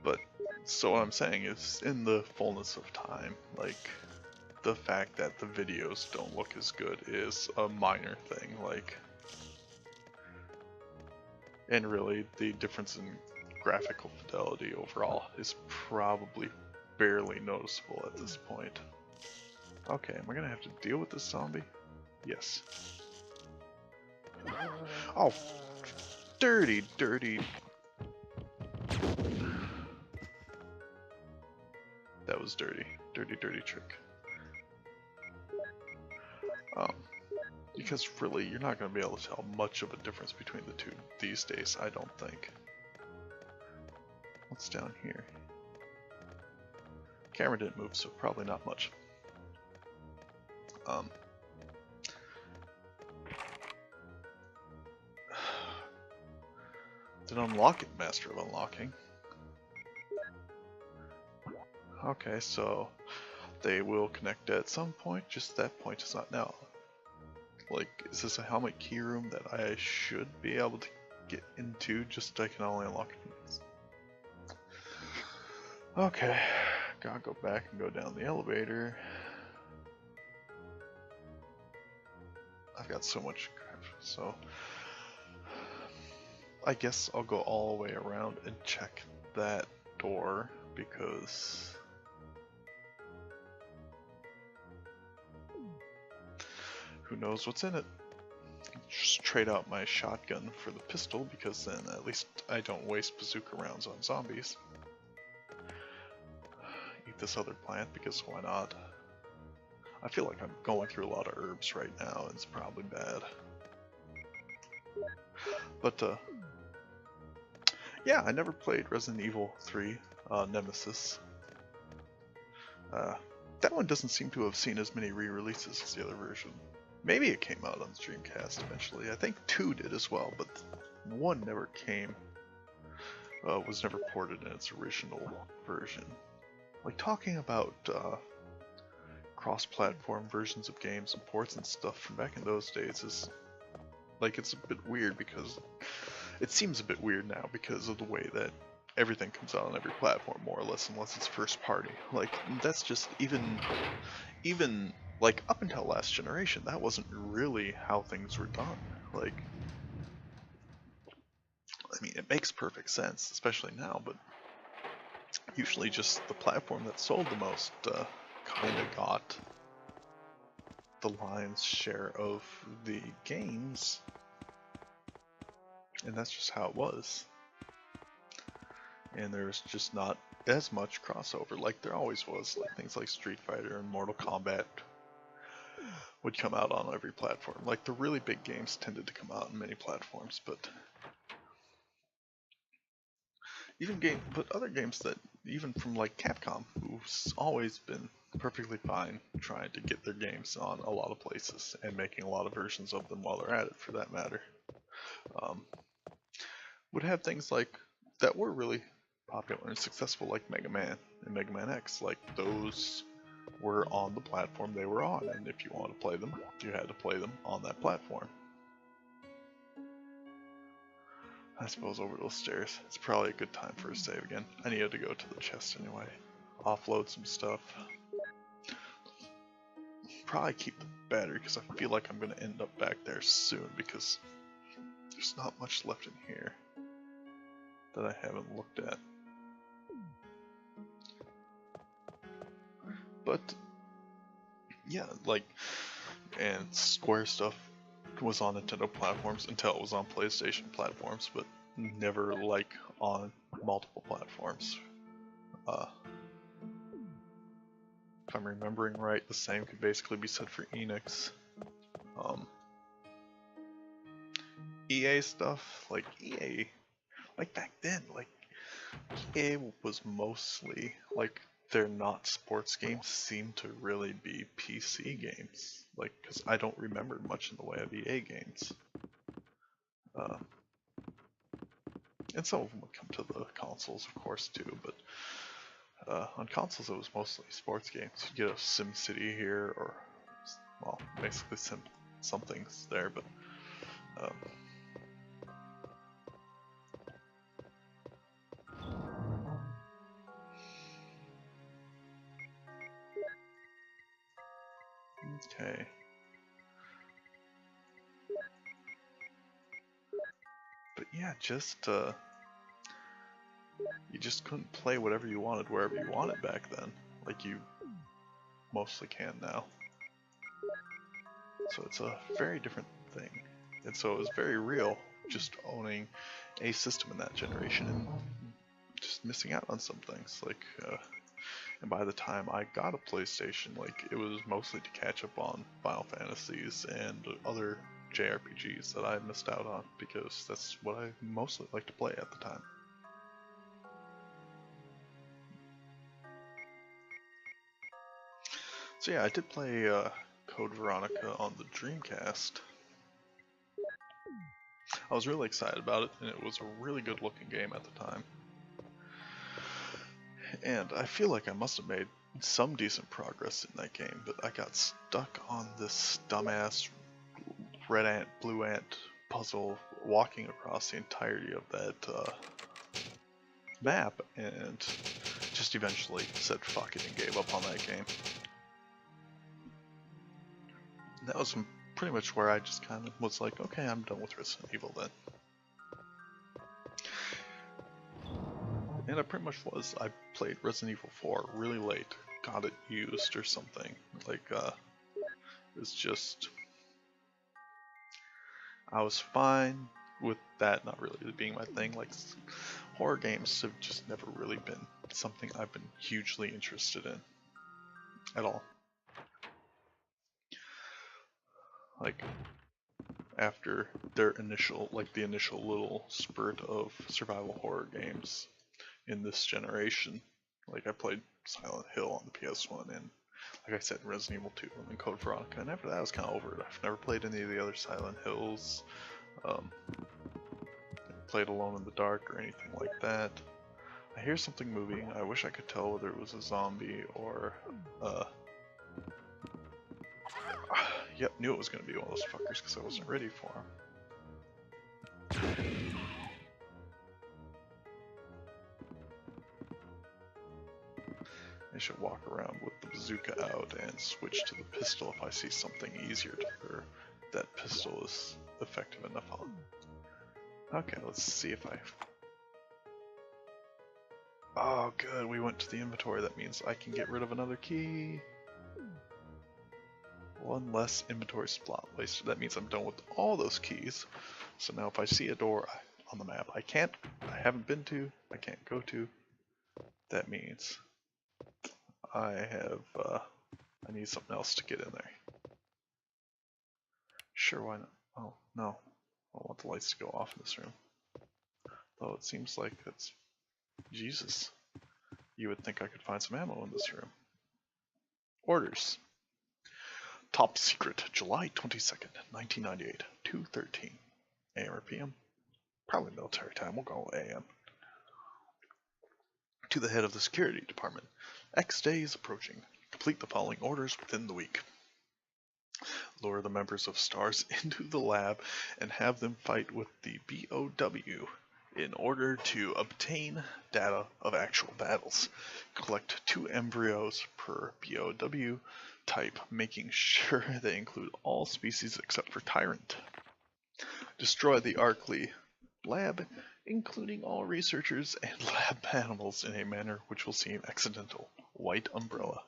Speaker 1: But so what I'm saying is, in the fullness of time, like the fact that the videos don't look as good is a minor thing, like, and really the difference in graphical fidelity overall is probably barely noticeable at this point. Okay, am I gonna have to deal with this zombie? Yes. Oh, dirty, dirty. That was dirty. Dirty, dirty trick. Because really, you're not going to be able to tell much of a difference between the two these days, I don't think. What's down here? Camera didn't move, so probably not much. Did unlock it, Master of Unlocking. Okay, so they will connect at some point, just that point is not now. Like, is this a helmet key room that I should be able to get into, just I can only unlock it? Okay, gotta go back and go down the elevator. I've got so much crap, so I guess I'll go all the way around and check that door, because who knows what's in it. Just trade out my shotgun for the pistol, because then at least I don't waste bazooka rounds on zombies. Eat this other plant, because why not? I feel like I'm going through a lot of herbs right now, and it's probably bad. But yeah, I never played Resident Evil 3 Nemesis. That one doesn't seem to have seen as many re-releases as the other version. Maybe it came out on the Dreamcast eventually. I think 2 did as well, but 1 never came. Was never ported in its original version. Like, talking about cross-platform versions of games and ports and stuff from back in those days is, like, it's a bit weird, because it seems a bit weird now because of the way that everything comes out on every platform, more or less, unless it's first party. Like, that's just even like up until last generation, that wasn't really how things were done. Like, I mean, it makes perfect sense, especially now, but usually just the platform that sold the most kind of got the lion's share of the games, and that's just how it was. And there's just not as much crossover like there always was. Like, things like Street Fighter and Mortal Kombat would come out on every platform. Like, the really big games tended to come out on many platforms, but other games that, even from like Capcom, who's always been perfectly fine trying to get their games on a lot of places and making a lot of versions of them while they're at it, for that matter, would have things like that were really popular and successful, like Mega Man and Mega Man X. Like, those were on the platform they were on, and if you wanted to play them, you had to play them on that platform. I suppose over those stairs, it's probably a good time for a save again. I needed to go to the chest anyway, offload some stuff. probably keep the battery because I feel like I'm going to end up back there soon because there's not much left in here that I haven't looked at. But yeah, like, and Square stuff was on Nintendo platforms until it was on PlayStation platforms, but never like on multiple platforms. If I'm remembering right, the same could basically be said for Enix. EA stuff, like EA, like back then, like EA was mostly like their not sports games seem to really be PC games, like because I don't remember much in the way of EA games. And some of them would come to the consoles, of course, too, but on consoles it was mostly sports games. You'd get a SimCity here, or, well, basically something's there, but okay. But yeah, you just couldn't play whatever you wanted wherever you wanted back then, like you mostly can now. So it's a very different thing. And so it was very real just owning a system in that generation and just missing out on some things. Like, and by the time I got a PlayStation, like, it was mostly to catch up on Final Fantasies and other JRPGs that I missed out on, because that's what I mostly liked to play at the time. So yeah, I did play Code Veronica on the Dreamcast. I was really excited about it, and it was a really good looking game at the time. And I feel like I must have made some decent progress in that game, but I got stuck on this dumbass red ant, blue ant puzzle walking across the entirety of that map, and just eventually said fuck it and gave up on that game. And that was pretty much where I just kind of was like, okay, I'm done with Resident Evil then. And I pretty much was. I played Resident Evil 4 really late, got it used or something. Like, it's just, I was fine with that not really being my thing. Like, horror games have just never really been something I've been hugely interested in at all. Like, after their initial, like the initial little spurt of survival horror games in this generation, like I played Silent Hill on the PS1 and, like I said, Resident Evil 2 and then Code Veronica, and after that I was kind of over it. I've never played any of the other Silent Hills, played Alone in the Dark or anything like that. I hear something moving. I wish I could tell whether it was a zombie or yep, knew it was going to be one of those fuckers because I wasn't ready for him. I should walk around with the bazooka out and switch to the pistol if I see something easier to figure that pistol is effective enough on. Okay, let's see if I... Oh good, we went to the inventory. That means I can get rid of another key. One less inventory slot wasted. That means I'm done with all those keys. So now if I see a door on the map I haven't been to, I can't go to, that means I need something else to get in there. Sure, why not? Oh, no. I want the lights to go off in this room. Though it seems like that's... Jesus. You would think I could find some ammo in this room. Orders. Top secret, July 22nd, 1998, 2:13 AM or PM? Probably military time, we'll go AM. To the head of the security department. X day is approaching. Complete the following orders within the week. Lure the members of STARS into the lab and have them fight with the BOW in order to obtain data of actual battles. Collect 2 embryos per BOW type, making sure they include all species except for Tyrant. Destroy the Arkley lab, including all researchers and lab animals in a manner which will seem accidental. White umbrella.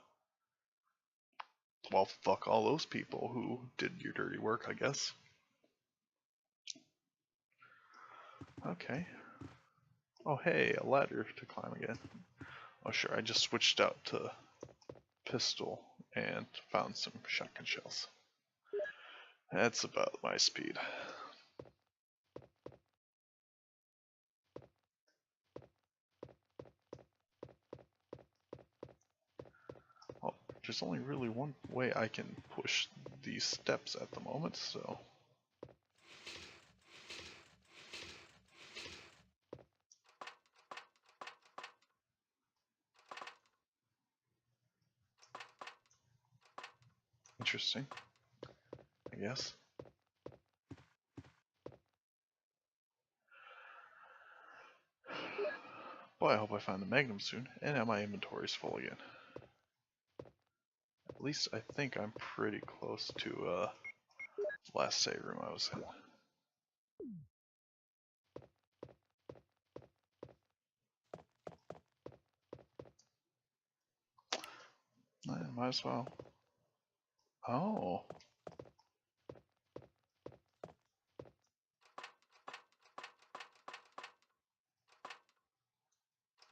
Speaker 1: Well, fuck all those people who did your dirty work, I guess. Okay. Oh hey, a ladder to climb again. Oh sure, I just switched out to pistol and found some shotgun shells. That's about my speed. Oh, there's only really one way I can push these steps at the moment, so... Interesting, I guess. Boy, I hope I find the Magnum soon, and have my inventories full again. At least I think I'm pretty close to the last save room I was in. Might as well. Oh.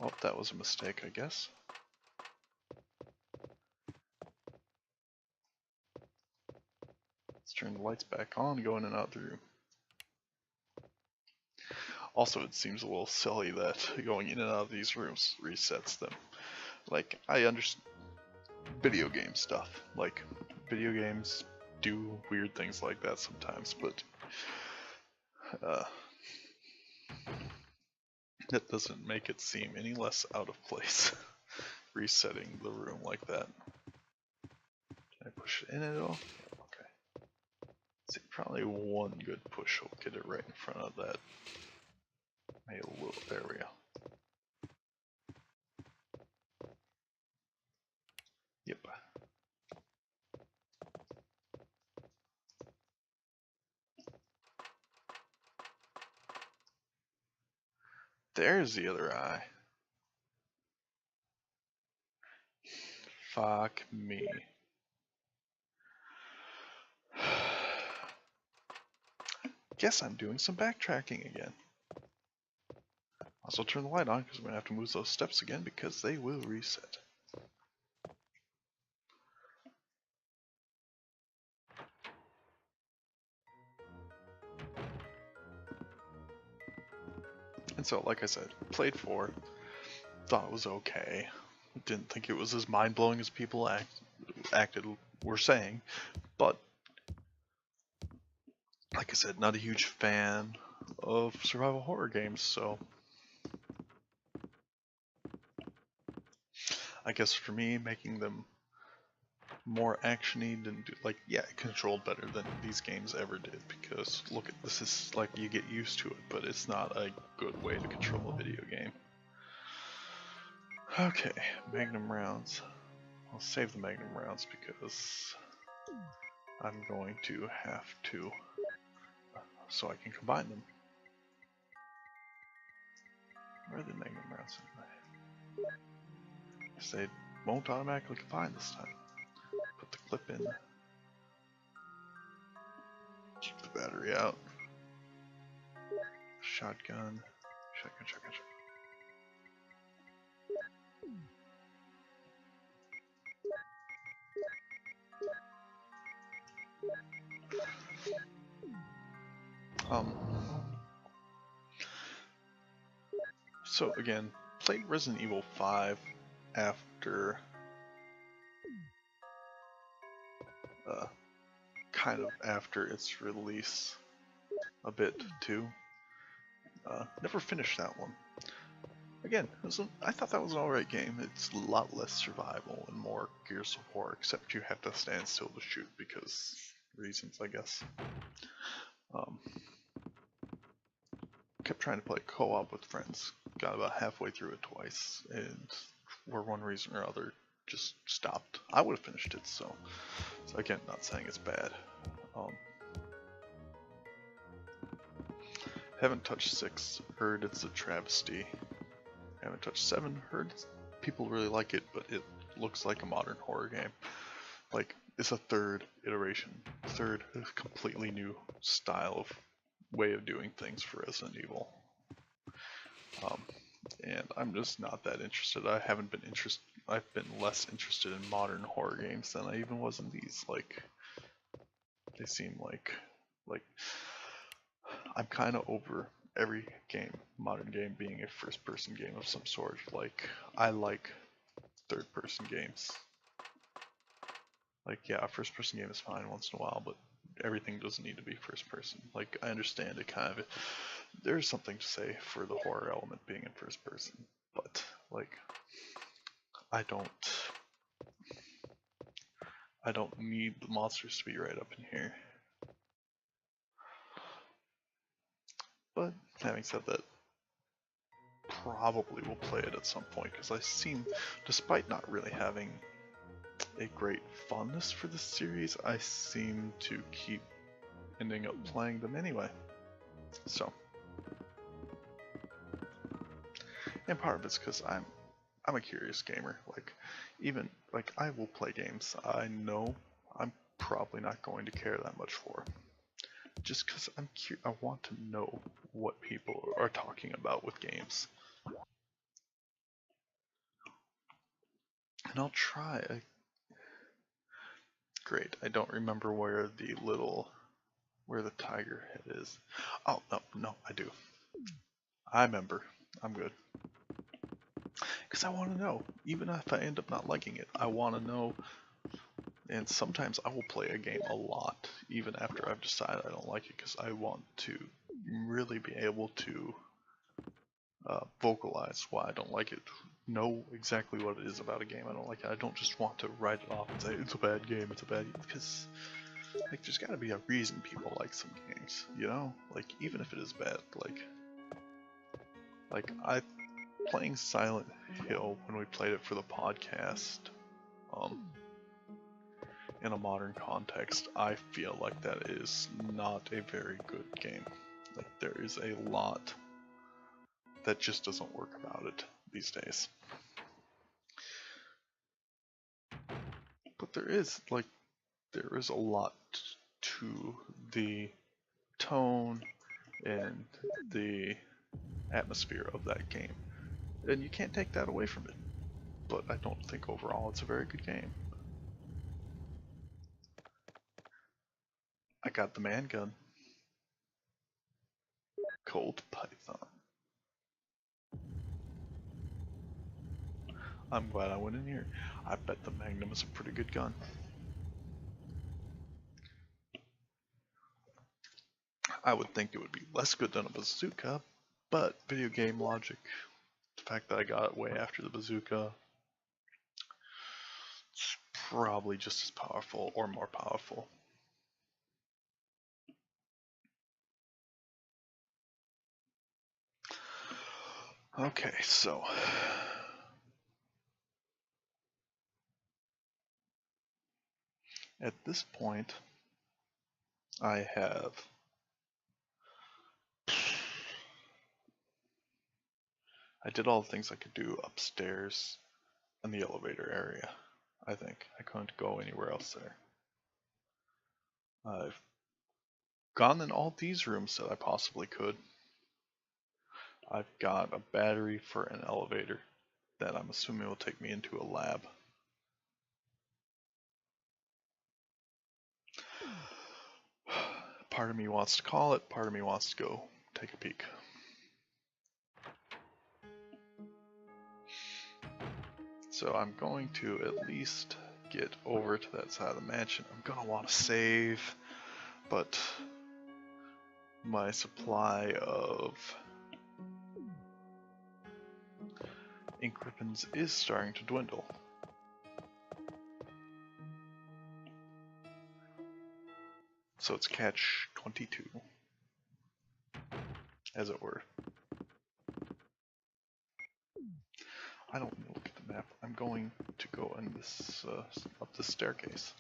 Speaker 1: Well, that was a mistake, I guess. Let's turn the lights back on and go in and out the room. Also, it seems a little silly that going in and out of these rooms resets them. Like, I understand video game stuff. Like, video games do weird things like that sometimes, but that doesn't make it seem any less out of place. Resetting the room like that. Can I push it in at all? Okay. See, probably one good push will get it right in front of that. Maybe a little. There we go. Yep. There's the other eye. Fuck me. Guess I'm doing some backtracking again. Also turn the light on because we're going to have to move those steps again because they will reset. And so, like I said, played 4, thought it was okay. Didn't think it was as mind-blowing as people were saying, but like I said, not a huge fan of survival horror games, so I guess for me, making them more actiony didn't do, like, yeah, it controlled better than these games ever did, because look at this, is like you get used to it, but it's not a good way to control a video game. Okay, Magnum rounds. I'll save the Magnum rounds because I'm going to have to, so I can combine them. Where are the Magnum rounds anyway? Because they won't automatically combine this time. Put the clip in. Keep the battery out. Shotgun. Shotgun, shotgun, shotgun. So again, played Resident Evil 5 after kind of after its release a bit too. Never finished that one. Again, I thought that was an alright game. It's a lot less survival and more Gears of War, except you have to stand still to shoot because reasons, I guess. Kept trying to play co-op with friends. Got about halfway through it twice, and for one reason or other, just stopped. I would have finished it, so again, not saying it's bad. Haven't touched 6, heard it's a travesty. Haven't touched 7, heard people really like it, but it looks like a modern horror game. Like, it's a third iteration, third completely new style of way of doing things for Resident Evil. And I'm just not that interested. I've been less interested in modern horror games than I even was in these. Like, they seem like I'm kind of over every modern game being a first-person game of some sort. Like, I like third-person games. Like, yeah, a first-person game is fine once in a while, but everything doesn't need to be first-person. Like, I understand it kind of. There's something to say for the horror element being in first-person, but like, I don't need the monsters to be right up in here. But having said that, probably will play it at some point, because I seem, despite not really having a great fondness for this series, I seem to keep ending up playing them anyway. So, and part of it's because I'm a curious gamer. Like, even like I will play games I know I'm probably not going to care that much for, just because I want to know what people are talking about with games. And I'll try. Great, I don't remember where the tiger head is. Oh, no, I do. I remember. I'm good. Because I want to know. Even if I end up not liking it, I want to know. And sometimes I will play a game a lot, even after I've decided I don't like it, because I want to really be able to vocalize why I don't like it. Know exactly what it is about a game I don't like. I don't just want to write it off and say it's a bad game, it's a bad game, because like there's got to be a reason people like some games, you know? Like, even if it is bad, like playing Silent Hill when we played it for the podcast, in a modern context, I feel like that is not a very good game. Like, there is a lot that just doesn't work about it these days. But there is a lot to the tone and the atmosphere of that game, and you can't take that away from it. But I don't think overall it's a very good game. I got the man gun. Cold Python. I'm glad I went in here. I bet the Magnum is a pretty good gun. I would think it would be less good than a bazooka, but video game logic, the fact that I got it way after the bazooka, it's probably just as powerful or more powerful. Okay, so at this point, I did all the things I could do upstairs in the elevator area. I think I couldn't go anywhere else there. I've gone in all these rooms that I possibly could. I've got a battery for an elevator that I'm assuming will take me into a lab. Part of me wants to call it, part of me wants to go take a peek. So I'm going to at least get over to that side of the mansion. I'm gonna want to save, but my supply of ink ribbons is starting to dwindle. So it's catch 22, as it were. I don't look at the map. I'm going to go in this up the staircase.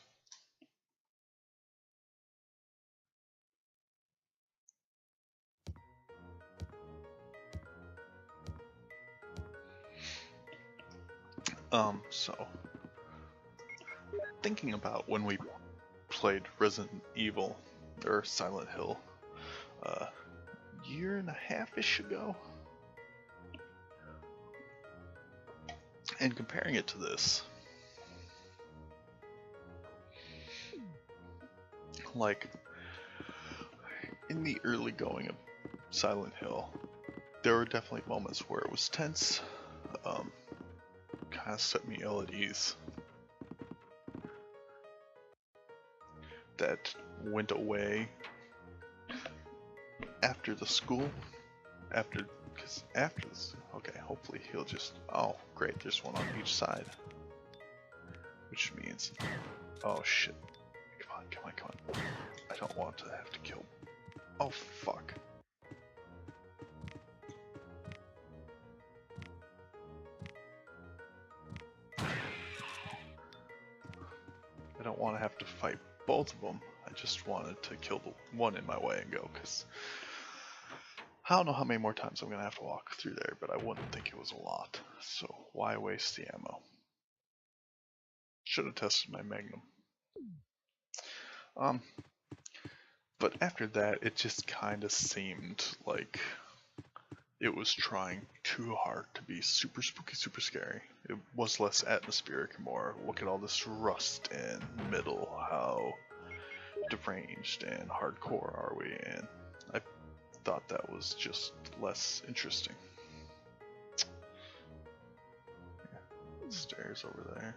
Speaker 1: So thinking about when we played Resident Evil or Silent Hill, year and a half-ish ago, and comparing it to this, like in the early going of Silent Hill, there were definitely moments where it was tense, kind of set me ill at ease. That went away after the school, because after this, okay, hopefully he'll just, oh great, there's one on each side, which means, oh shit, come on, I don't want to have to kill, oh fuck. I don't want to have to fight both of them. I just wanted to kill the one in my way and go, because I don't know how many more times I'm going to have to walk through there, but I wouldn't think it was a lot. So why waste the ammo? Should have tested my Magnum. But after that, it just kind of seemed like it was trying too hard to be super spooky, super scary. It was less atmospheric, more look at all this rust and middle, how deranged and hardcore are we, and I thought that was just less interesting. Stairs over there.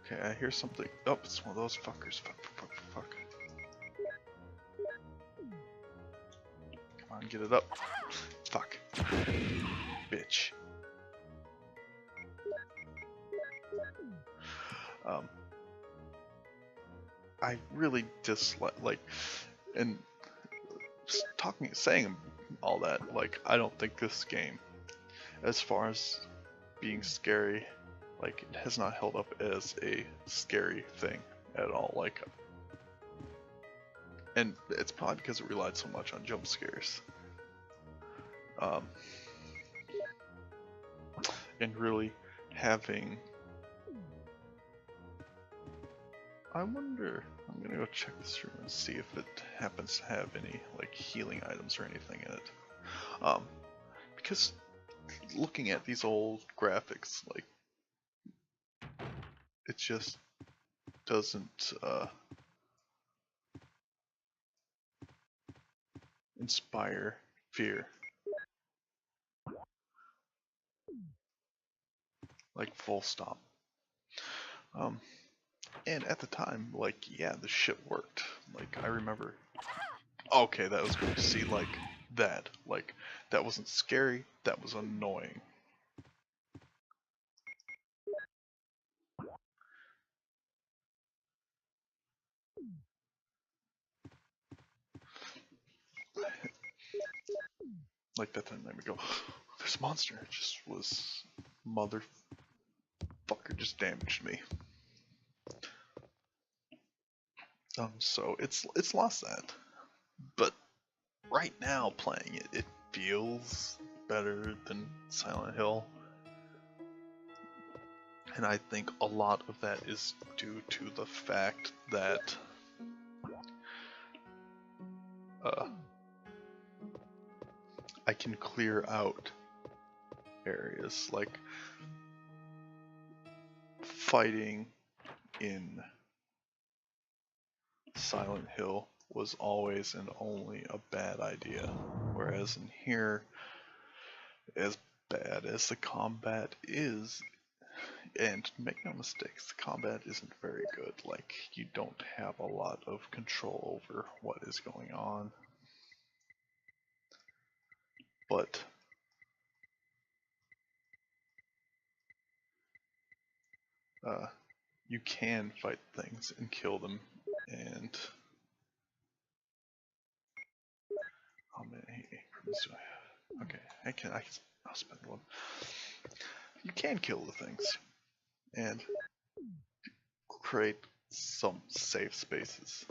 Speaker 1: Okay, I hear something. Oh, it's one of those fuckers. Fuck. Come on, get it up. Fuck. Bitch. I really dislike, and saying all that, like, I don't think this game, as far as being scary, like, it has not held up as a scary thing at all, like, and it's probably because it relied so much on jump scares. And really having, I wonder, I'm gonna go check this room and see if it happens to have any, like, healing items or anything in it. Because looking at these old graphics, like, it just doesn't inspire fear. Like, full stop. And at the time, like, yeah, the shit worked. Like, I remember, okay, that was good to see, like, that. Like, that wasn't scary, that was annoying. Like, that didn't make me go, this monster just was, motherfucker just damaged me. So it's lost that. But right now, playing it, it feels better than Silent Hill. And I think a lot of that is due to the fact that I can clear out areas, like fighting in Silent Hill was always and only a bad idea, whereas in here, as bad as the combat is, and make no mistakes, the combat isn't very good. Like, you don't have a lot of control over what is going on. But you can fight things and kill them, and how many increments do I have? Okay, I'll spend one. you can kill the things and create some safe spaces.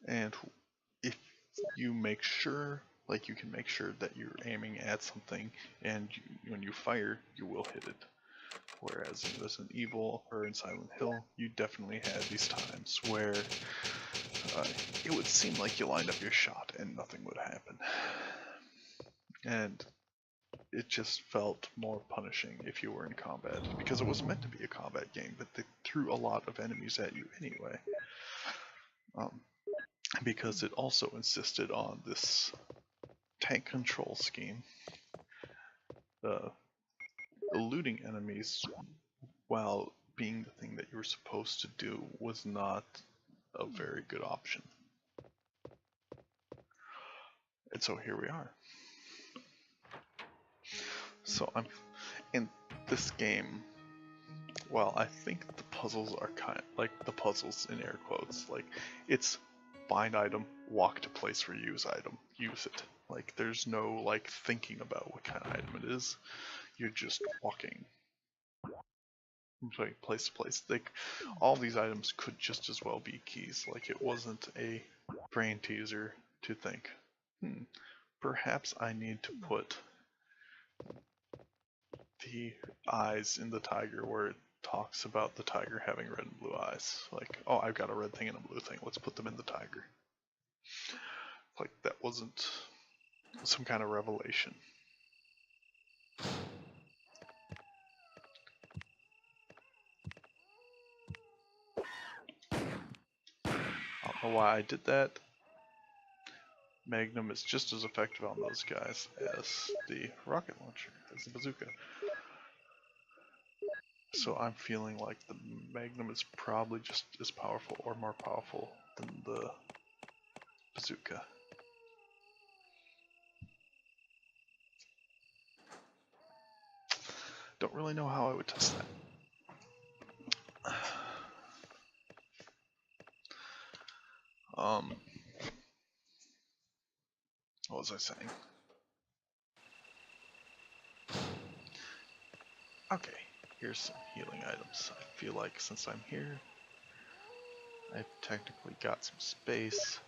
Speaker 1: And if you make sure, like you can make sure that you're aiming at something, and when you fire, you will hit it. Whereas in Resident Evil or in Silent Hill, you definitely had these times where it would seem like you lined up your shot and nothing would happen. And it just felt more punishing if you were in combat, because it was meant to be a combat game, but they threw a lot of enemies at you anyway. Because it also insisted on this tank control scheme. Eluding enemies while being the thing that you were supposed to do was not a very good option. And so here we are. So I'm in this game. Well, I think the puzzles are kind of like the puzzles in air quotes. Like it's find item, walk to place where you use item, use it. Like there's no like thinking about what kind of item it is. You're just walking from place to place. Like all these items could just as well be keys. Like it wasn't a brain teaser to think, perhaps I need to put the eyes in the tiger where it talks about the tiger having red and blue eyes. Like, oh, I've got a red thing and a blue thing. Let's put them in the tiger. Like that wasn't some kind of revelation. I don't know why I did that. Magnum is just as effective on those guys as the rocket launcher, as the bazooka. So I'm feeling like the Magnum is probably just as powerful or more powerful than the bazooka. Don't really know how I would test that. What was I saying? Okay, here's some healing items. I feel like since I'm here, I've technically got some space.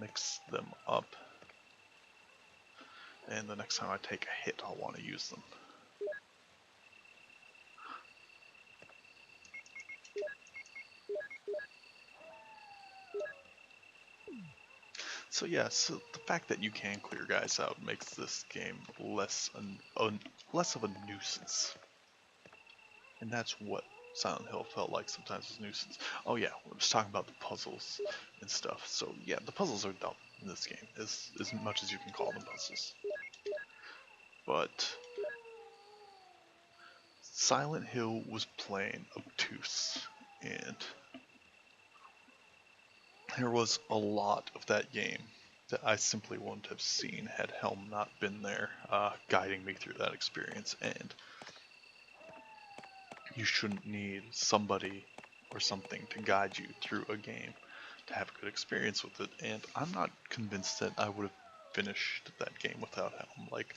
Speaker 1: Mix them up. And the next time I take a hit, I'll want to use them. So yeah, so the fact that you can clear guys out makes this game less of a nuisance. And that's what Silent Hill felt like sometimes as a nuisance. Oh yeah, I was talking about the puzzles and stuff. So yeah, the puzzles are dumb in this game, as much as you can call them puzzles. But Silent Hill was plain obtuse, and there was a lot of that game that I simply wouldn't have seen had Helm not been there guiding me through that experience. And you shouldn't need somebody or something to guide you through a game to have a good experience with it. And I'm not convinced that I would have finished that game without Helm. Like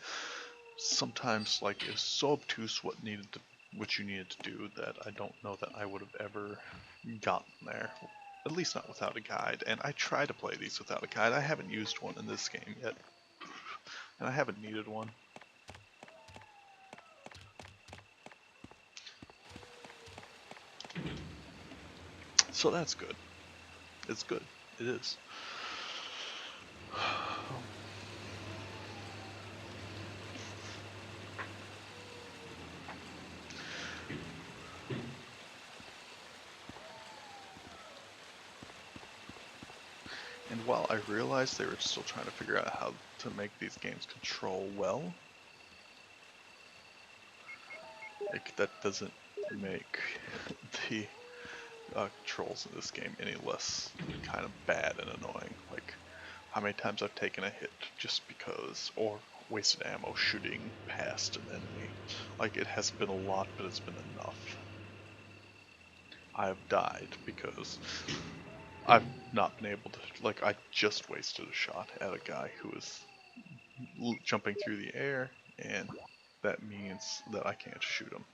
Speaker 1: sometimes, like it's so obtuse what you needed to do that I don't know that I would have ever gotten there. At least not without a guide, and I try to play these without a guide. I haven't used one in this game yet, and I haven't needed one. So that's good. It's good. It is. And while I realized they were still trying to figure out how to make these games control well, like that doesn't make the controls in this game any less kind of bad and annoying. Like how many times I've taken a hit just because, or wasted ammo shooting past an enemy. Like it hasn't been a lot, but it's been enough. I've died because I've not been able to, like, I just wasted a shot at a guy who was jumping through the air, and that means that I can't shoot him.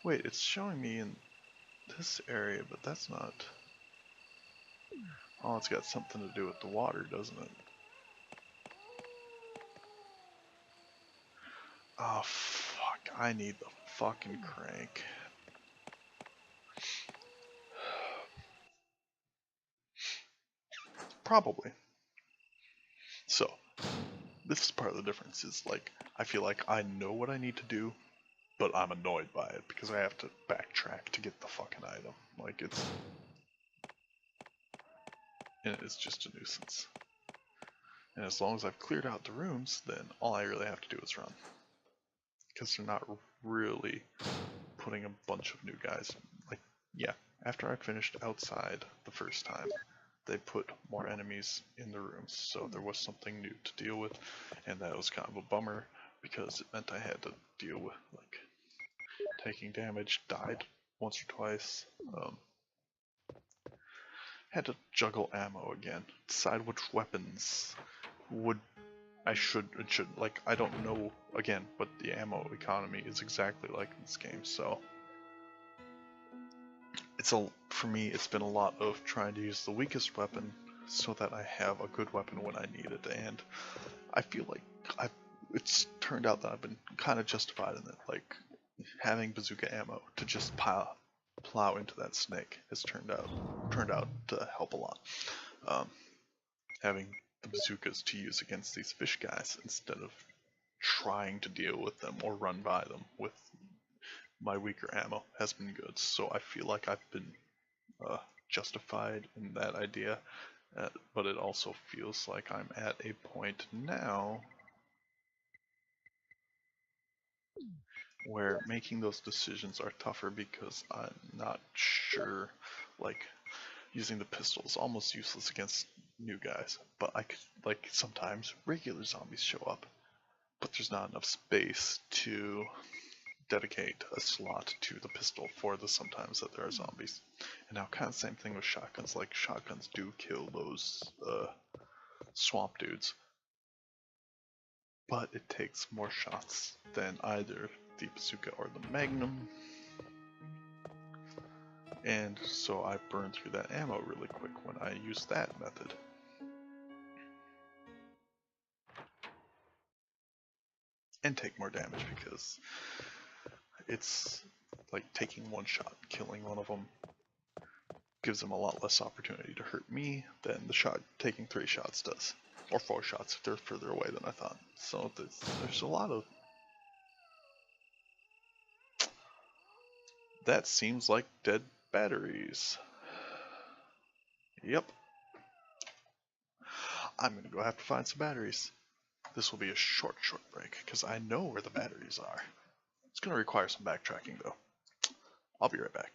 Speaker 1: Wait, it's showing me in this area, but that's not... Oh, it's got something to do with the water, doesn't it? Oh, fuck. I need the fucking crank. Probably. So, this is part of the difference, is like, I feel like I know what I need to do, but I'm annoyed by it because I have to backtrack to get the fucking item. Like, it's just a nuisance. And as long as I've cleared out the rooms, then all I really have to do is run. Because they're not really putting a bunch of new guys. Like, yeah, after I finished outside the first time, they put more enemies in the rooms, so there was something new to deal with, and that was kind of a bummer because it meant I had to deal with, like, taking damage, died once or twice, had to juggle ammo again, decide which weapons should, like, I don't know, again, what the ammo economy is exactly like in this game, so for me, it's been a lot of trying to use the weakest weapon so that I have a good weapon when I need it, and I feel like it's turned out that I've been kind of justified in it, like, having bazooka ammo to just plow into that snake has turned out to help a lot. Having the bazookas to use against these fish guys instead of trying to deal with them or run by them with my weaker ammo has been good. So I feel like I've been justified in that idea, but it also feels like I'm at a point now where making those decisions are tougher because I'm not sure, like, using the pistol is almost useless against new guys, but I could, like, sometimes regular zombies show up, but there's not enough space to dedicate a slot to the pistol for the sometimes that there are zombies. And now kind of the same thing with shotguns, like shotguns do kill those swamp dudes, but it takes more shots than either the bazooka or the magnum, and so I burn through that ammo really quick when I use that method. And take more damage because it's like taking one shot, killing one of them gives them a lot less opportunity to hurt me than the shot taking 3 shots does. Or 4 shots if they're further away than I thought. So there's a lot of... That seems like dead batteries. Yep. I'm gonna go have to find some batteries. This will be a short break, because I know where the batteries are. It's gonna require some backtracking though. I'll be right back.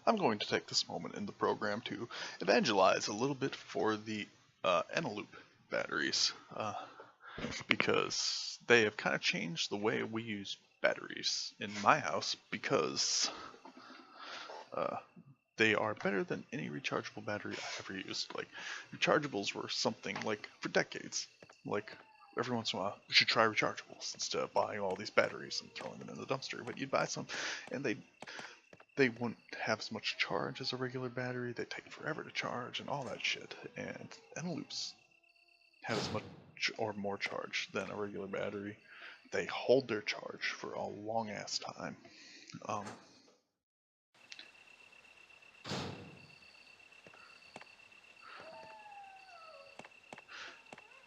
Speaker 1: I'm going to take this moment in the program to evangelize a little bit for the Eneloop batteries, because they have kind of changed the way we use batteries in my house, because they are better than any rechargeable battery I ever used. Like, rechargeables were something, like, for decades. Like, every once in a while, you should try rechargeables instead of buying all these batteries and throwing them in the dumpster. But you'd buy some, and they wouldn't have as much charge as a regular battery. They take forever to charge and all that shit. And loops have as much or more charge than a regular battery. They hold their charge for a long ass time. Um,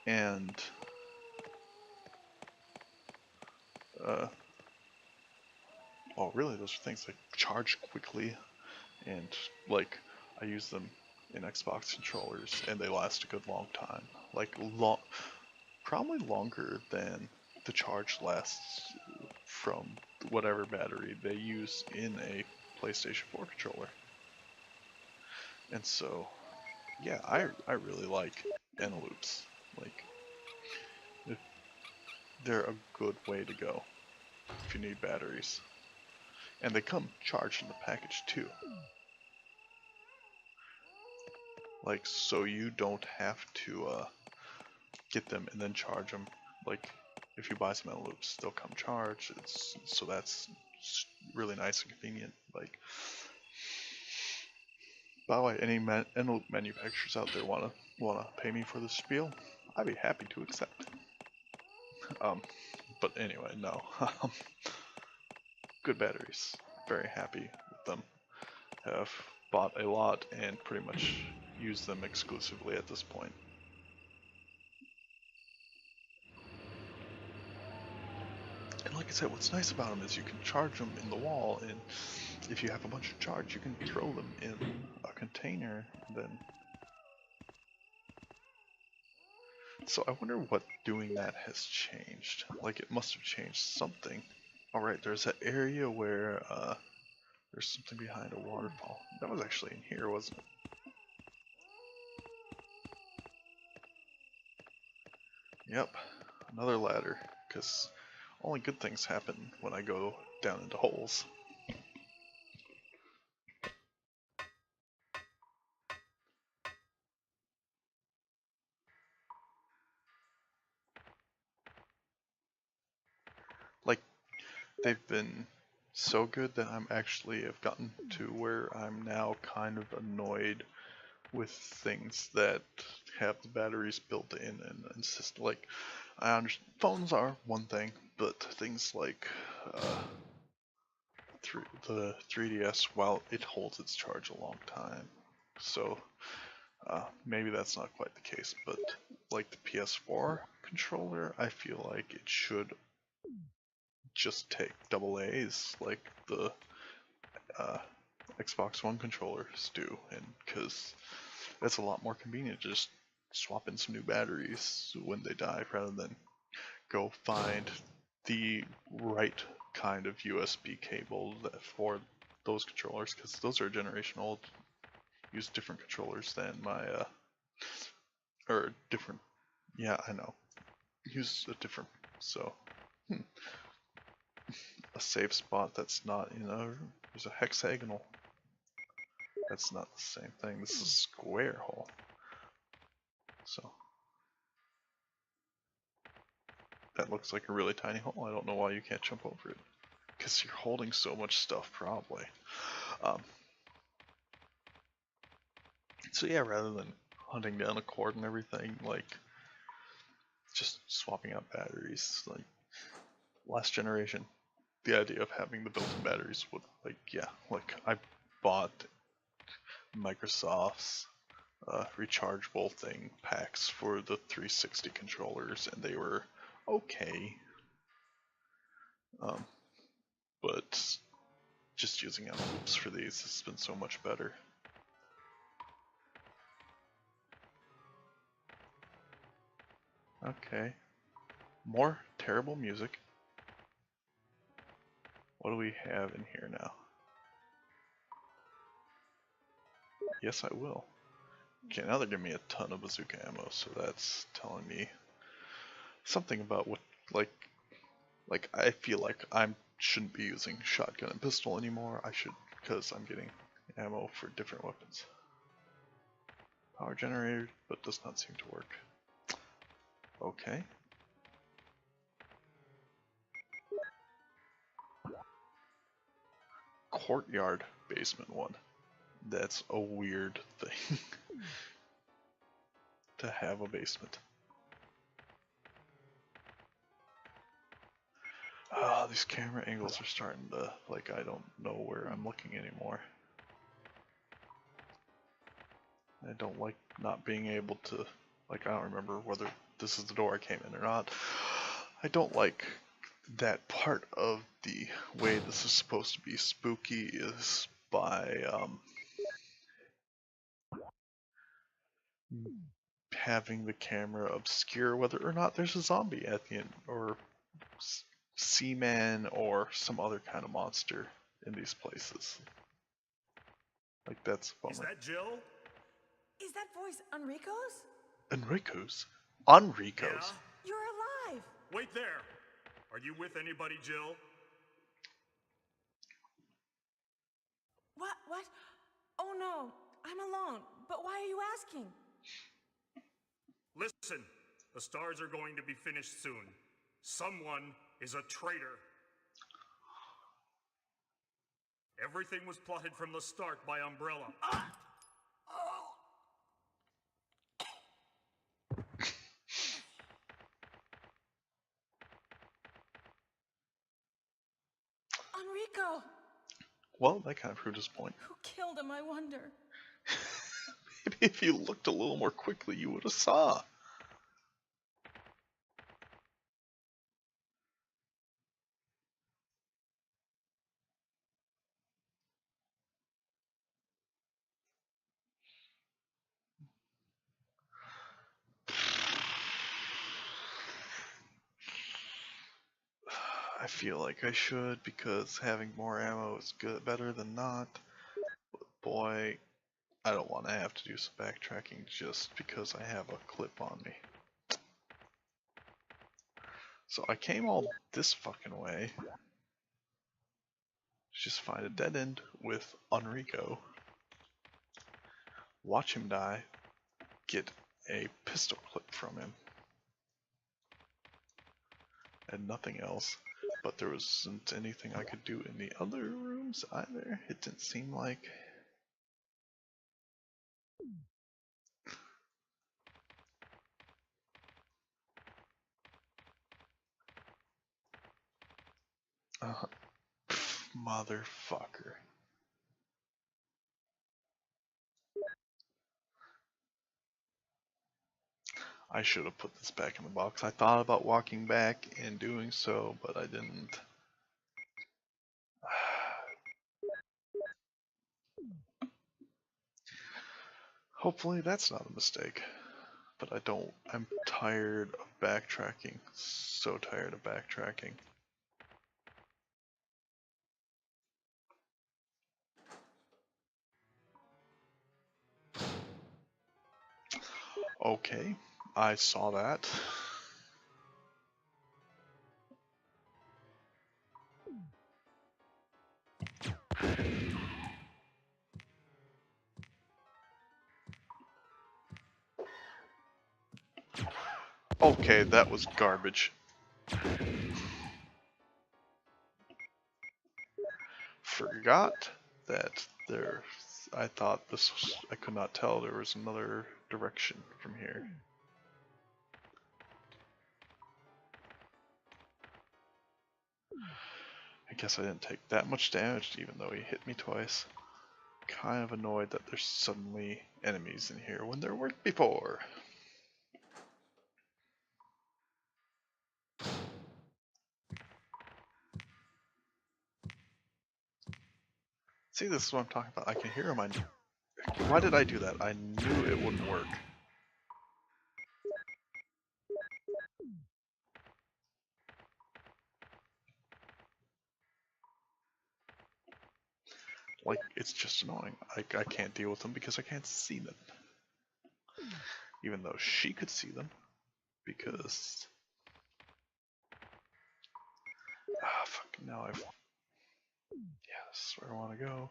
Speaker 1: and well, really, those are things that charge quickly, and like I use them in Xbox controllers, and they last a good long time. Like probably longer than the charge lasts from whatever battery they use in a PlayStation 4 controller. And so, yeah, I really like loops. Like, they're a good way to go if you need batteries. And they come charged in the package too. Like, so you don't have to get them and then charge them. Like, if you buy some loops, they'll come charged. So that's really nice and convenient. Like, by the way, any loop manufacturers out there wanna pay me for this spiel, I'd be happy to accept. But anyway, no. Good batteries. Very happy with them. Have bought a lot and pretty much use them exclusively at this point. And like I said, what's nice about them is you can charge them in the wall, and if you have a bunch of charge, you can throw them in a container, and then... So I wonder what doing that has changed. Like, it must have changed something. Alright, there's that area where there's something behind a waterfall. That was actually in here, wasn't it? Yep, another ladder, because only good things happen when I go down into holes. Like, they've been so good that I'm actually have gotten to where I'm now kind of annoyed with things that have the batteries built in and insist. Like, I understand phones are one thing, but things like the 3DS, while it holds its charge a long time, so maybe that's not quite the case. But like the PS4 controller, I feel like it should just take AA's like the Xbox One controllers do, and because it's a lot more convenient to just swap in some new batteries when they die rather than go find the right kind of USB cable for those controllers, because those are a generation old. Use different controllers than my or different, yeah, I know, use a different, so a safe spot that's not in a, there's a hexagonal, that's not the same thing, this is a square hole. So that looks like a really tiny hole. I don't know why you can't jump over it, because you're holding so much stuff probably. So yeah, rather than hunting down a cord and everything, like just swapping out batteries, like last generation, the idea of having the built-in batteries would, like, yeah, like I bought Microsoft's rechargeable thing packs for the 360 controllers, and they were okay, but just using loops for these has been so much better. Okay, more terrible music. What do we have in here now? Yes, I will. Okay, now they're giving me a ton of bazooka ammo, so that's telling me something about what, like I feel like I shouldn't be using shotgun and pistol anymore. I should, because I'm getting ammo for different weapons. Power generator, but does not seem to work. Okay. Courtyard. basement one. That's a weird thing to have a basement. Ah, these camera angles are starting to, like, I don't know where I'm looking anymore. I don't like not being able to, like, I don't remember whether this is the door I came in or not. I don't like that part of the way this is supposed to be spooky is by having the camera obscure whether or not there's a zombie at the end, or seaman, or some other kind of monster in these places. Like, that's a bummer.
Speaker 2: Is that Jill?
Speaker 3: Is that voice Enrico's?
Speaker 1: Enrico's? Enrico's?
Speaker 2: Yeah?
Speaker 3: You're alive!
Speaker 2: Wait there! Are you with anybody, Jill?
Speaker 3: What? Oh no, I'm alone. But why are you asking?
Speaker 2: Listen, the stars are going to be finished soon. Someone is a traitor. Everything was plotted from the start by Umbrella.
Speaker 3: Enrico!
Speaker 1: Well, that kind of proved his point.
Speaker 3: Who killed him, I wonder?
Speaker 1: Maybe if you looked a little more quickly, you would have saw. I feel like I should, because having more ammo is good, better than not. But boy, I don't want to have to do some backtracking just because I have a clip on me. So I came all this fucking way. Just find a dead end with Enrico. Watch him die. Get a pistol clip from him. And nothing else. But there wasn't anything I could do in the other rooms either. It didn't seem like. Motherfucker. I should have put this back in the box. I thought about walking back and doing so, but I didn't. Hopefully that's not a mistake. But I don't. I'm tired of backtracking. So tired of backtracking. Okay, I saw that. Okay, that was garbage. Forgot that there. I thought this was, I could not tell there was another direction from here. I guess I didn't take that much damage even though he hit me twice. Kind of annoyed that there's suddenly enemies in here when there weren't before. See, this is what I'm talking about. I can hear him. Why did I do that? I knew it wouldn't work. Like, it's just annoying. I can't deal with them because I can't see them. Even though she could see them. Because... Ah, fuck, now I've... Yeah, this is where I want to go.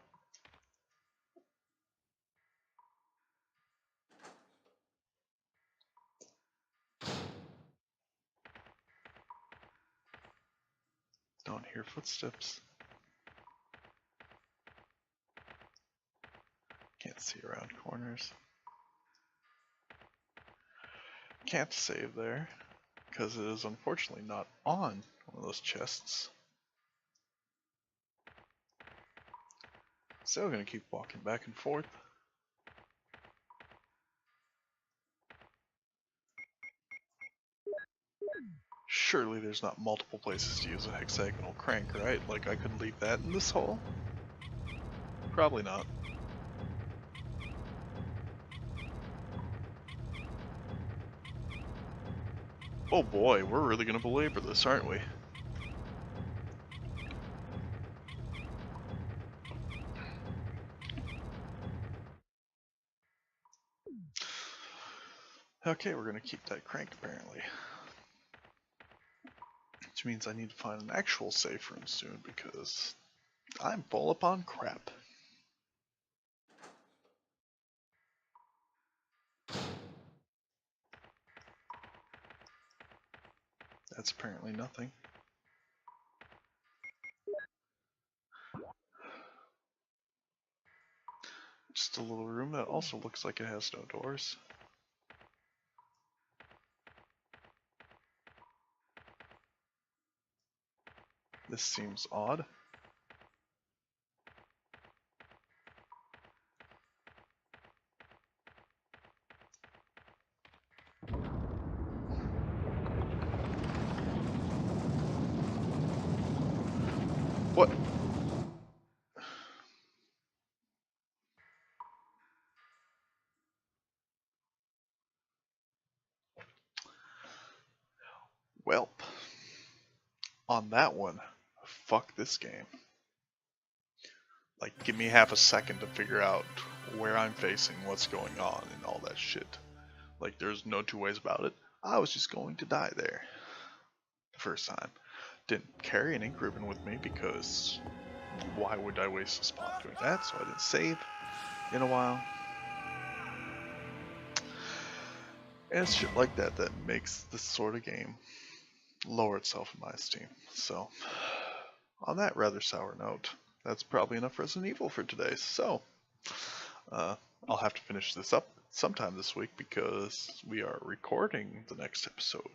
Speaker 1: Don't hear footsteps. See around corners. Can't save there, because it is unfortunately not on one of those chests. So we're going to keep walking back and forth. Surely there's not multiple places to use a hexagonal crank, right? Like I could leave that in this hole? Probably not. Oh boy, we're really going to belabor this, aren't we? Okay, we're going to keep that cranked apparently. Which means I need to find an actual safe room soon because I'm full up on crap. That's apparently nothing. Just a little room that also looks like it has no doors. This seems odd. What? Welp. On that one, fuck this game. Like, give me half a second to figure out where I'm facing, what's going on, and all that shit. Like, there's no two ways about it. I was just going to die there. The first time. Didn't carry an ink ribbon with me because why would I waste a spot doing that? So I didn't save in a while. And it's shit like that that makes this sort of game lower itself in my esteem. So, on that rather sour note, that's probably enough Resident Evil for today. So, I'll have to finish this up sometime this week because we are recording the next episode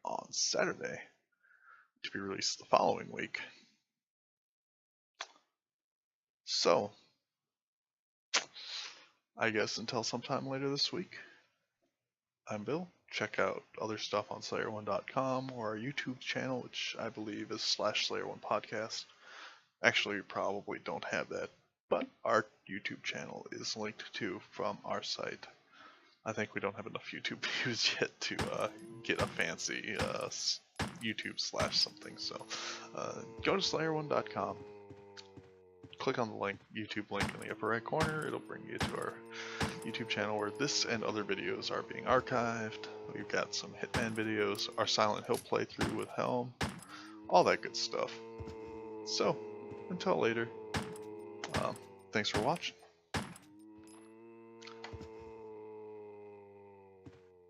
Speaker 1: on Saturday to be released the following week. So, I guess until sometime later this week, I'm Bill. Check out other stuff on Slayer1.com or our YouTube channel, which I believe is /Slayer1podcast. Actually, we probably don't have that, but our YouTube channel is linked to from our site. I think we don't have enough YouTube views yet to get a fancy YouTube /something. So go to Slayer1.com. Click on the link, YouTube link in the upper right corner. It'll bring you to our YouTube channel where this and other videos are being archived. We've got some Hitman videos, our Silent Hill playthrough with Helm, all that good stuff. So, until later, thanks for watching.